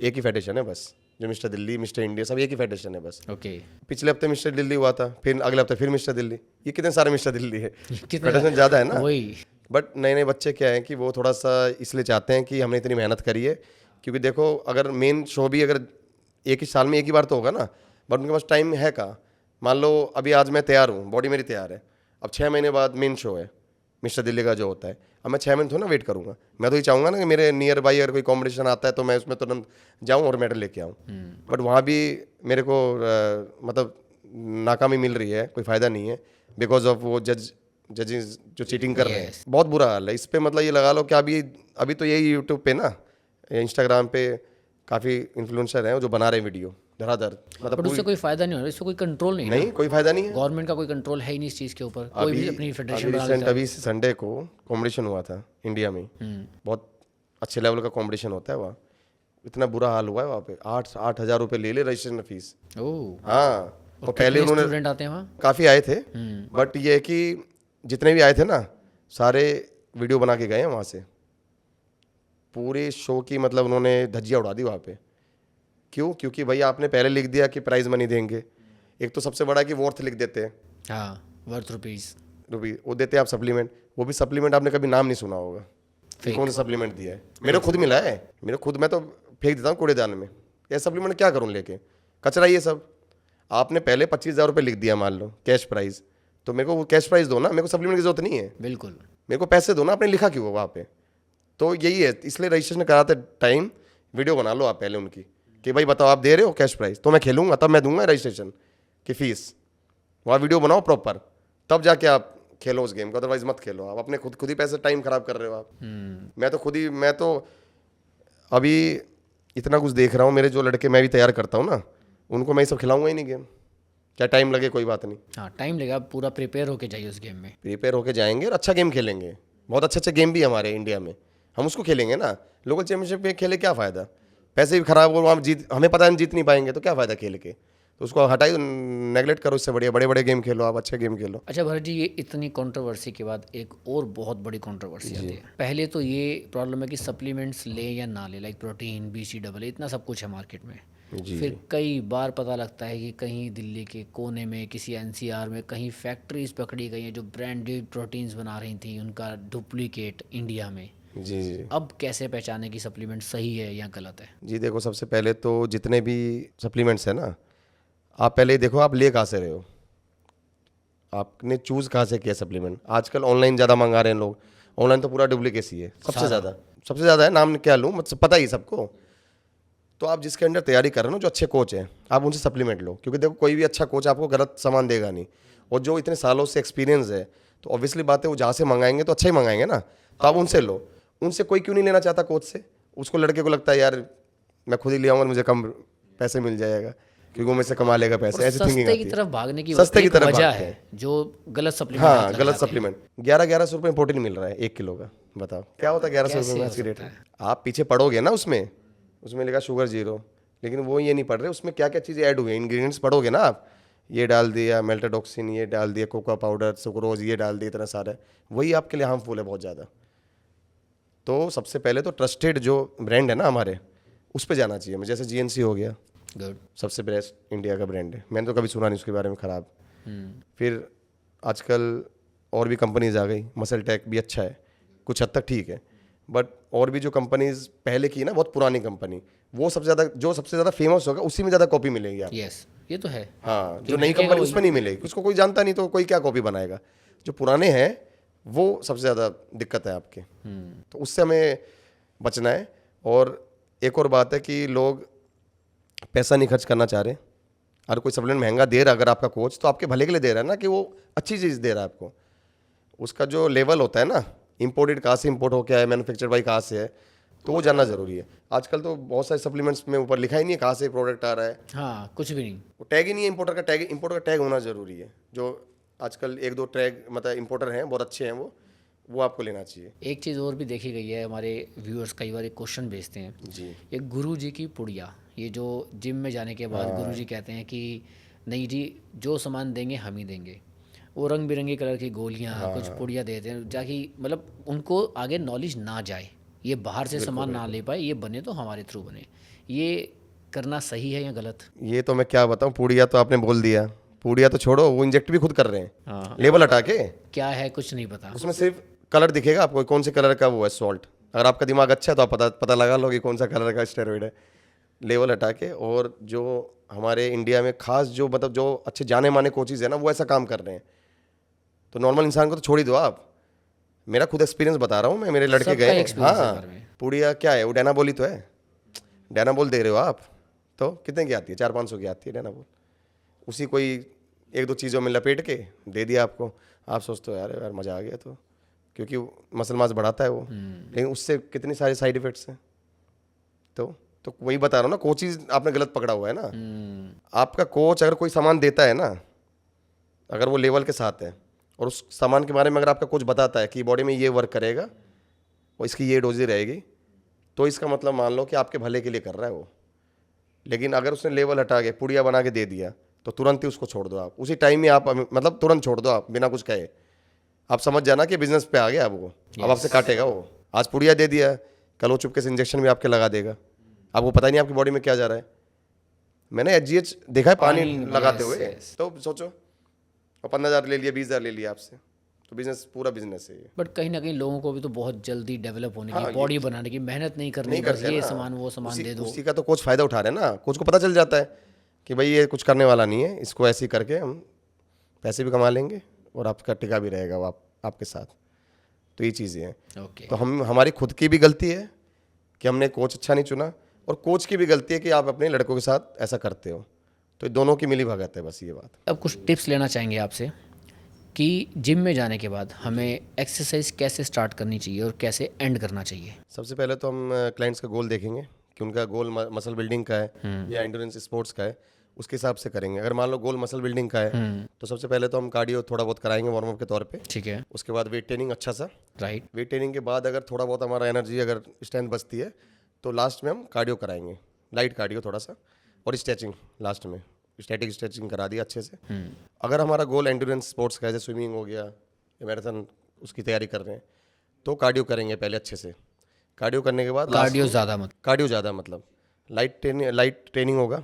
एक ही फेडरेशन है बस। जो मिस्टर दिल्ली, मिस्टर इंडिया, सब एक ही फेडरेशन है बस। ओके। पिछले हफ्ते मिस्टर दिल्ली हुआ था, फिर अगले हफ्ते फिर मिस्टर दिल्ली। ये कितने सारे मिस्टर दिल्ली है, कितने फेडरेशन ज़्यादा है ना। वही। बट नए बच्चे क्या है कि वो थोड़ा सा इसलिए चाहते हैं कि हमने इतनी मेहनत करी है, क्योंकि देखो अगर मेन शो भी अगर एक ही साल में एक ही बार तो होगा ना, बट उनके पास टाइम है का। मान लो अभी आज मैं तैयार हूँ, बॉडी मेरी तैयार है, अब 6 महीने बाद मेन शो है मिस्टर दिल्ली का जो होता है। अब मैं 6 महीने थोड़ा ना वेट करूँगा, मैं तो ये चाहूँगा ना कि मेरे नियर बाई अगर कोई कॉम्पिटिशन आता है तो मैं उसमें तुरंत जाऊँ और मेडल लेके आऊँ। बट वहाँ भी मेरे को मतलब नाकामी मिल रही है, कोई फ़ायदा नहीं है, बिकॉज ऑफ वो जजेस जो चीटिंग कर रहे हैं। बहुत बुरा हाल है इस पे। मतलब ये लगा लो कि अभी तो यही यूट्यूब पे ना, इंस्टाग्राम पे काफ़ी इन्फ्लुएंसर हैं जो बना रहे हैं वीडियो धड़ाधड़। मतलब बट उससे कोई फायदा नहीं हो रहा, इससे कोई कंट्रोल नहीं है। नहीं, कोई फायदा नहीं है। गवर्नमेंट का कोई कंट्रोल है ही नहीं इस चीज़ के ऊपर। कोई भी अपनी फेडरेशन बना लेता है। अभी संडे को कंपटीशन हुआ था इंडिया में, बहुत अच्छे लेवल का कंपटीशन होता है वहाँ। इतना बुरा हाल हुआ है वहाँ पे, 8 हज़ार रुपये ले रजिस्ट्रेशन फीस। ओह। हाँ, और पहले उन्होंने स्टूडेंट आते हैं वहाँ? काफ़ी आए थे, बट ये है कि जितने भी आए थे ना, सारे वीडियो बना के गए हैं वहाँ से। पूरे शो की मतलब उन्होंने धज्जियाँ उड़ा दी वहाँ पे। क्यों? क्योंकि भाई आपने पहले लिख दिया कि प्राइज मनी देंगे। एक तो सबसे बड़ा कि वर्थ लिख देते हैं, हाँ, वर्थ रुपीज़। रुपये वो देते हैं आप सप्लीमेंट, वो भी सप्लीमेंट आपने कभी नाम नहीं सुना होगा कि कौन सा सप्लीमेंट दिया है। मेरे खुद मिला है, मैं तो फेंक देता हूँ कूड़ेदान में। ये सप्लीमेंट क्या करूँ लेके, कचरा ये सब। आपने पहले 25,000 रुपये लिख दिया मान लो कैश प्राइस, तो मेरे को वो कैश प्राइस दो ना, मेरे को सप्लीमेंट की जरूरत नहीं है। बिल्कुल, मेरे को पैसे दो ना, आपने लिखा क्यों वहाँ पे। तो यही है, इसलिए रजिस्ट्रेशन कराते टाइम वीडियो बना लो आप पहले उनकी कि भाई बताओ आप दे रहे हो कैश प्राइस, तो मैं खेलूंगा तब मैं दूंगा रजिस्ट्रेशन की फीस। वहाँ वीडियो बनाओ प्रॉपर, तब जाके आप खेलो उस गेम को, अदरवाइज मत खेलो। आप अपने खुद ही पैसे टाइम खराब कर रहे हो आप। मैं तो अभी इतना कुछ देख रहा हूँ, मेरे जो लड़के मैं भी तैयार करता हूँ ना, उनको मैं ये सब खिलाऊंगा ही नहीं गेम। क्या टाइम लगे कोई बात नहीं, हाँ टाइम लगेगा, पूरा प्रिपेयर होके जाइए उस गेम में। प्रिपेयर होके जाएंगे और अच्छा गेम खेलेंगे। बहुत अच्छे अच्छे गेम भी है हमारे इंडिया में, हम उसको खेलेंगे ना। लोकल चैंपियनशिप में खेले क्या फ़ायदा, पैसे भी खराब हो, हम हमें पता है हम जीत नहीं पाएंगे, तो क्या फ़ायदा खेल के। तो उसको हटाई, नेगलेक्ट करो, इससे बढ़िया बड़े बड़े गेम खेलो, आप अच्छे गेम खेलो। अच्छा भरत जी, ये इतनी कंट्रोवर्सी के बाद एक और बहुत बड़ी कंट्रोवर्सी आती है। पहले तो ये प्रॉब्लम है कि सप्लीमेंट्स ले या ना ले, लाइक प्रोटीन, BCAA, इतना सब कुछ है मार्केट में। फिर कई बार पता लगता है कि कहीं दिल्ली के कोने में किसी NCR में कहीं फैक्ट्रीज पकड़ी गई हैं जो ब्रांडेड प्रोटीन्स बना रही थी, उनका डुप्लीकेट इंडिया में। जी जी अब कैसे पहचाने कि सप्लीमेंट सही है या गलत है? जी, देखो सबसे पहले तो जितने भी सप्लीमेंट्स हैं ना, आप पहले ही देखो आप ले कहाँ से रहे हो, आपने चूज़ कहाँ से किया सप्लीमेंट। आजकल ऑनलाइन ज़्यादा मंगा रहे हैं लोग, ऑनलाइन तो पूरा डुप्लीकेसी है, सबसे ज़्यादा है। नाम क्या लूँ, मतलब पता ही सबको। तो आप जिसके अंडर तैयारी कर रहे हो ना, जो अच्छे कोच हैं, आप उनसे सप्लीमेंट लो, क्योंकि देखो कोई भी अच्छा कोच आपको गलत सामान देगा नहीं। और जो इतने सालों से एक्सपीरियंस है, तो ऑब्वियसली बात है वो जहाँ से मंगाएंगे तो अच्छा ही मंगाएंगे ना, तो आप उनसे लो। उनसे कोई क्यों नहीं लेना चाहता कोच से, उसको लड़के को लगता है यार मैं खुद ही ले आऊँगा, मुझे कम पैसे मिल जाएगा क्योंकि वो मुझसे कमा लेगा पैसे, ऐसी थिंकिंग सस्ते आती की है। तरफ भागने की सस्ते की एक तरफ वजह भागते है हैं। जो गलत सप्लीमेंट हाँ, गलत सप्लीमेंट। 1100 रुपये में प्रोटीन मिल रहा है 1 किलो का, बताओ क्या होता है 1100 रुपये में आज की डेट में। आप पीछे पढ़ोगे ना, उसमें लिखा शुगर 0, लेकिन वो ये नहीं पढ़ रहे उसमें क्या क्या चीज़ें ऐड हुई है। इंग्रेडिएंट्स पढ़ोगे ना आप, ये डाल दिया मेल्टाडॉक्सिन, ये डाल दिया कोका पाउडर, सुक्रोज ये डाल दिया, इतना सारा, वही आपके लिए हार्मफुल है बहुत ज़्यादा। तो सबसे पहले तो ट्रस्टेड जो ब्रांड है ना हमारे, उस पर जाना चाहिए। जैसे GNC हो गया, गुड। सबसे बेस्ट इंडिया का ब्रांड है, मैंने तो कभी सुना नहीं उसके बारे में ख़राब। फिर आजकल और भी कंपनीज आ गई, मसल टेक भी अच्छा है, कुछ हद तक ठीक है। बट और भी जो कंपनीज पहले की ना, बहुत पुरानी कंपनी, वो सबसे ज़्यादा फेमस होगा, उसी में ज़्यादा कॉपी मिलेगी आपको। यस, ये तो है। हाँ, जो नई कंपनी उसमें नहीं मिलेगी, उसको कोई जानता नहीं, तो कोई क्या कॉपी बनाएगा। जो पुराने हैं वो सबसे ज़्यादा दिक्कत है आपके। तो उससे हमें बचना है। और एक और बात है कि लोग पैसा नहीं खर्च करना चाह रहे। अगर कोई सप्लीमेंट महंगा दे रहा है अगर आपका कोच, तो आपके भले के लिए दे रहा है ना, कि वो अच्छी चीज़ दे रहा है आपको। उसका जो लेवल होता है ना, इम्पोर्टेड कहाँ से इम्पोर्ट होकर है, मैन्युफैक्चर बाई कहाँ से है, तो वो जानना जरूरी है। आजकल तो बहुत सारे सप्लीमेंट्स में ऊपर लिखा ही नहीं है कहाँ से प्रोडक्ट आ रहा है, हाँ, कुछ भी नहीं। वो टैग ही नहीं है, इम्पोर्टर का टैग होना जरूरी है। जो आजकल 1-2 टैग मतलब इम्पोर्टर हैं बहुत अच्छे हैं, वो आपको लेना चाहिए। एक चीज़ और भी देखी गई है, हमारे व्यूअर्स कई बार एक क्वेश्चन भेजते हैं जी एक गुरु जी की पुड़िया, ये जो जिम में जाने के बाद गुरु जी कहते हैं कि नहीं जी, जो सामान देंगे हम ही देंगे। वो रंग बिरंगी कलर की गोलियां, कुछ पुड़िया देते हैं, जाकि मतलब उनको आगे नॉलेज ना जाए, ये बाहर से सामान ना ले पाए, ये बने तो हमारे थ्रू बने। ये करना सही है या गलत? ये तो मैं क्या बताऊँ, पूड़िया तो आपने बोल दिया, पूड़िया तो छोड़ो, वो इंजेक्ट भी खुद कर रहे हैं लेबल हटा के। क्या है कुछ नहीं पता। उसमें सिर्फ कलर दिखेगा आपको, कौन से कलर का वो है सॉल्ट। अगर आपका दिमाग अच्छा है तो आप पता लगा लो कि कौन सा कलर का स्टेरॉइड है, लेवल हटा के। और जो हमारे इंडिया में खास जो मतलब जो अच्छे जाने माने कोचेज है ना, वो ऐसा काम कर रहे हैं। तो नॉर्मल इंसान को तो छोड़ ही दो आप, मेरा खुद एक्सपीरियंस बता रहा हूँ मैं, मेरे लड़के सबका गए। experience है हाँ, घर में। पूड़िया क्या है, वो डैनाबोल ही तो है। डैनाबोल दे रहे हो आप, तो कितने की आती है, 400-500 की आती है डैनाबोल। उसी कोई 1-2 चीज़ों में लपेट के दे दिया आपको। आप सोचते हो यार मज़ा आ गया, तो क्योंकि मसल मास बढ़ाता है वो, लेकिन उससे कितनी सारे साइड इफ़ेक्ट्स हैं। तो वही बता रहा हूँ ना, कोचेज आपने गलत पकड़ा हुआ है ना। आपका कोच अगर कोई सामान देता है ना, अगर वो लेवल के साथ है, और उस सामान के बारे में अगर आपका कोच बताता है कि बॉडी में ये वर्क करेगा और इसकी ये डोजेज रहेगी, तो इसका मतलब मान लो कि आपके भले के लिए कर रहा है वो। लेकिन अगर उसने लेवल हटा के पुड़िया बना के दे दिया, तो तुरंत ही उसको छोड़ दो आप, उसी टाइम में आप, मतलब तुरंत छोड़ दो आप बिना कुछ कहे। आप समझ जाना कि बिजनेस पे आ गया अब वो, अब आपसे काटेगा वो। आज पुड़िया दे दिया, कल वो चुपके से इंजेक्शन भी आपके लगा देगा, आपको पता ही नहीं आपकी बॉडी में क्या जा रहा है। मैंने HGH देखा है पानी लगाते हुए। तो सोचो, और 15,000 ले लिया, 20,000 ले लिया आपसे, तो बिजनेस पूरा बिजनेस है ये। बट कहीं ना कहीं लोगों को भी तो बहुत जल्दी डेवलप होने की, बॉडी बनाने की, मेहनत नहीं करनी, नहीं बस करते ये ना, सामान वो सामान दे दो। उसी का तो कोच फायदा उठा रहे हैं ना। कोच को पता चल जाता है कि भाई ये कुछ करने वाला नहीं है, इसको ऐसे ही करके हम पैसे भी कमा लेंगे और आपका टिका भी रहेगा वो आपके साथ। तो ये चीज़ें हैं। ओके। तो हमारी खुद की भी गलती है कि हमने कोच अच्छा नहीं चुना, और कोच की भी गलती है कि आप अपने लड़कों के साथ ऐसा करते हो। तो ये दोनों की मिली भगत है बस ये बात। अब कुछ टिप्स लेना चाहेंगे आपसे कि जिम में जाने के बाद हमें एक्सरसाइज कैसे स्टार्ट करनी चाहिए और कैसे एंड करना चाहिए। सबसे पहले तो हम क्लाइंट्स का गोल देखेंगे कि उनका गोल मसल बिल्डिंग का है या एंड्योरेंस स्पोर्ट्स का है, उसके हिसाब से करेंगे। अगर मान लो गोल मसल बिल्डिंग का है तो सबसे पहले तो हम कार्डियो थोड़ा बहुत कराएंगे वार्म अप के तौर पे। ठीक है। उसके बाद वेट ट्रेनिंग अच्छा सा। राइट। वेट ट्रेनिंग के बाद अगर थोड़ा बहुत हमारा एनर्जी अगर स्ट्रेंथ बचती है तो लास्ट में हम कार्डियो कराएंगे, लाइट कार्डियो थोड़ा सा, और स्ट्रेचिंग लास्ट में, स्टैटिक स्ट्रेचिंग करा दिया अच्छे से। अगर हमारा गोल एंड्योरेंस स्पोर्ट्स का है, जैसे स्विमिंग हो गया या मैराथन उसकी तैयारी कर रहे हैं, तो कार्डियो करेंगे पहले अच्छे से। कार्डियो करने के बाद कार्डियो ज़्यादा मतलब लाइट ट्रेनिंग होगा,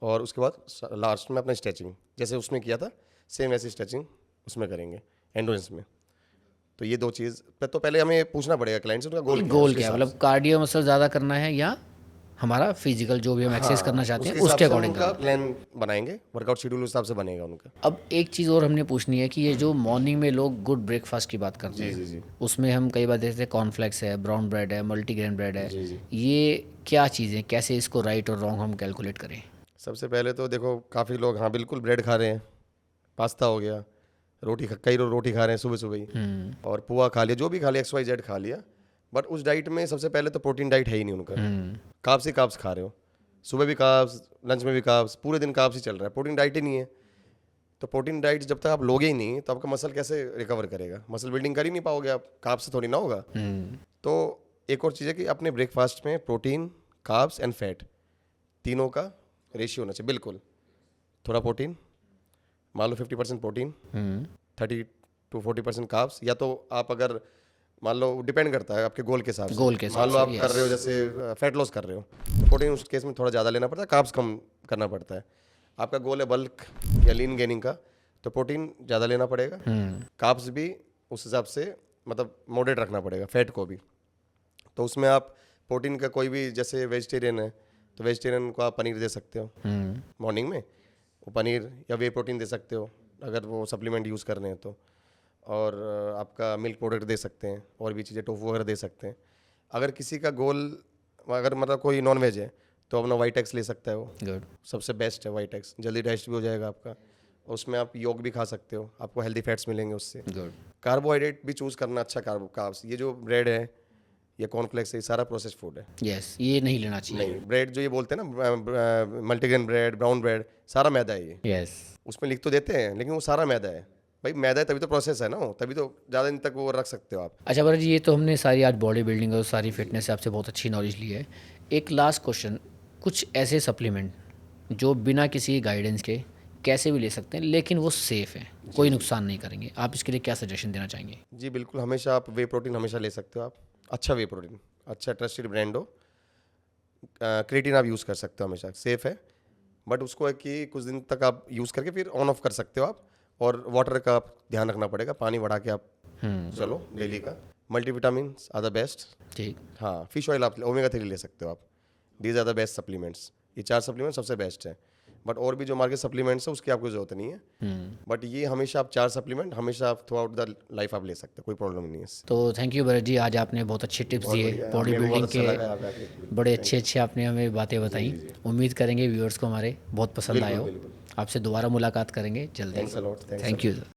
और उसके बाद लास्ट में अपना स्ट्रेचिंग जैसे उसमें किया था सेम ऐसी स्ट्रेचिंग उसमें करेंगे एंड्योरेंस में। तो ये दो चीज़ तो पहले हमें पूछना पड़ेगा क्लाइंट से उनका गोल क्या है, मतलब कार्डियो मसल ज़्यादा करना है या हमारा फिजिकल जो भी हम एक्सरसाइज करना चाहते हैं उसके अकॉर्डिंग का प्लान बनाएंगे, वर्कआउट शेड्यूल उस हिसाब से बनेगा उनका। अब एक चीज़ और हमने पूछनी है कि ये जो मॉर्निंग में लोग गुड ब्रेकफास्ट की बात करते हैं, जी। उसमें हम कई बार देखते हैं कॉर्नफ्लेक्स है, ब्राउन ब्रेड है, मल्टीग्रेन ब्रेड है, ये क्या चीज़ें, कैसे इसको राइट और रॉन्ग हम कैलकुलेट करें। सबसे पहले तो देखो काफ़ी लोग हाँ बिल्कुल ब्रेड खा रहे हैं, पास्ता हो गया, कई लोग रोटी खा रहे हैं सुबह सुबह ही, और पुआ खा लिया, जो भी खा लिया, XYZ खा लिया। बट उस डाइट में सबसे पहले तो प्रोटीन डाइट है ही नहीं उनका। कार्ब्स ही कार्ब्स खा रहे हो, सुबह भी कार्ब्स, लंच में भी कार्ब्स, पूरे दिन कार्ब्स ही चल रहा है, प्रोटीन डाइट ही नहीं है। तो प्रोटीन डाइट जब तक आप लोगे ही नहीं तो आपका मसल कैसे रिकवर करेगा, मसल बिल्डिंग कर ही नहीं पाओगे आप, कार्ब्स से थोड़ी ना होगा। तो एक और चीज़ है कि अपने ब्रेकफास्ट में प्रोटीन, कार्ब्स एंड फैट तीनों का रेशियो होना चाहिए बिल्कुल। थोड़ा प्रोटीन, मान लो 50% प्रोटीन, 30 to 40% कार्ब्स, या तो आप अगर मान लो डिपेंड करता है आपके गोल के हिसाब से। मान लो आप कर रहे हो जैसे फैट लॉस कर रहे हो तो प्रोटीन उस केस में थोड़ा ज़्यादा लेना पड़ता है, कार्ब्स कम करना पड़ता है। आपका गोल है बल्क या लीन गेनिंग का तो प्रोटीन ज़्यादा लेना पड़ेगा, कार्ब्स भी उस हिसाब से मतलब मॉडरेट रखना पड़ेगा, फैट को भी। तो उसमें आप प्रोटीन का कोई भी, जैसे वेजिटेरियन है तो वेजिटेरियन को आप पनीर दे सकते हो मॉर्निंग में, वो पनीर या वे प्रोटीन दे सकते हो अगर वो सप्लीमेंट यूज़ कर रहे हैं तो, और आपका मिल्क प्रोडक्ट दे सकते हैं, और भी चीज़ें टोफू वगैरह दे सकते हैं। अगर किसी का गोल अगर मतलब कोई नॉन वेज है तो अपना वाइट एग्स ले सकता है, वो सबसे बेस्ट है वाइट एग्स, जल्दी डाइजेस्ट भी हो जाएगा आपका। उसमें आप योग भी खा सकते हो, आपको हेल्दी फैट्स मिलेंगे उससे। कार्बोहाइड्रेट भी चूज़ करना अच्छा, कार्ब्स, ये जो ब्रेड है, ये कॉर्नफ्लेक्स है, ये सारा प्रोसेस्ड फूड है। यस, ये नहीं लेना चाहिए। नहीं, ब्रेड जो ये बोलते हैं ना मल्टीग्रेन ब्रेड, ब्राउन ब्रेड, सारा मैदा है ये। यस, उसमें लिख तो देते हैं लेकिन वो सारा मैदा है भाई, मैदा है तभी तो प्रोसेस है ना, तभी तो ज़्यादा दिन तक वो रख सकते हो आप। अच्छा भरत जी, ये तो हमने सारी आज बॉडी बिल्डिंग और सारी फिटनेस से आपसे बहुत अच्छी नॉलेज ली है। एक लास्ट क्वेश्चन, कुछ ऐसे सप्लीमेंट जो बिना किसी गाइडेंस के कैसे भी ले सकते हैं लेकिन वो सेफ़ है, कोई नुकसान नहीं करेंगे, आप इसके लिए क्या सजेशन देना चाहेंगे। जी बिल्कुल, हमेशा आप वे प्रोटीन हमेशा ले सकते हो आप, अच्छा वे प्रोटीन, अच्छा ट्रस्टेड ब्रांड हो। क्रिएटिन आप यूज़ कर सकते हो, हमेशा सेफ़ है, बट उसको है कि कुछ दिन तक आप यूज़ करके फिर ऑन ऑफ कर सकते हो आप, और वाटर का आप ध्यान रखना पड़ेगा, पानी बढ़ा के आप चलो डेली का। Multivitamin are the best. ठीक। हाँ, फिश ऑयल आप ओमेगा 3 ले सकते हो आप, these are the best supplements. ये 4 सप्लीमेंट सबसे बेस्ट है, बट और भी जो मार्केट सप्लीमेंट्स है उसकी आपको जरूरत नहीं है। बट ये हमेशा आप 4 सप्लीमेंट हमेशा आप थ्रू आउट द लाइफ आप ले सकते हो, कोई प्रॉब्लम नहीं है इससे। तो थैंक यू भरत जी, आज आपने बहुत अच्छे टिप्स दिए बॉडी बिल्डिंग के, बड़े अच्छे आपने हमें बातें बताई। उम्मीद करेंगे व्यूअर्स को हमारे बहुत पसंद आए हो। आपसे दोबारा मुलाकात करेंगे जल्दी। Thank you sir.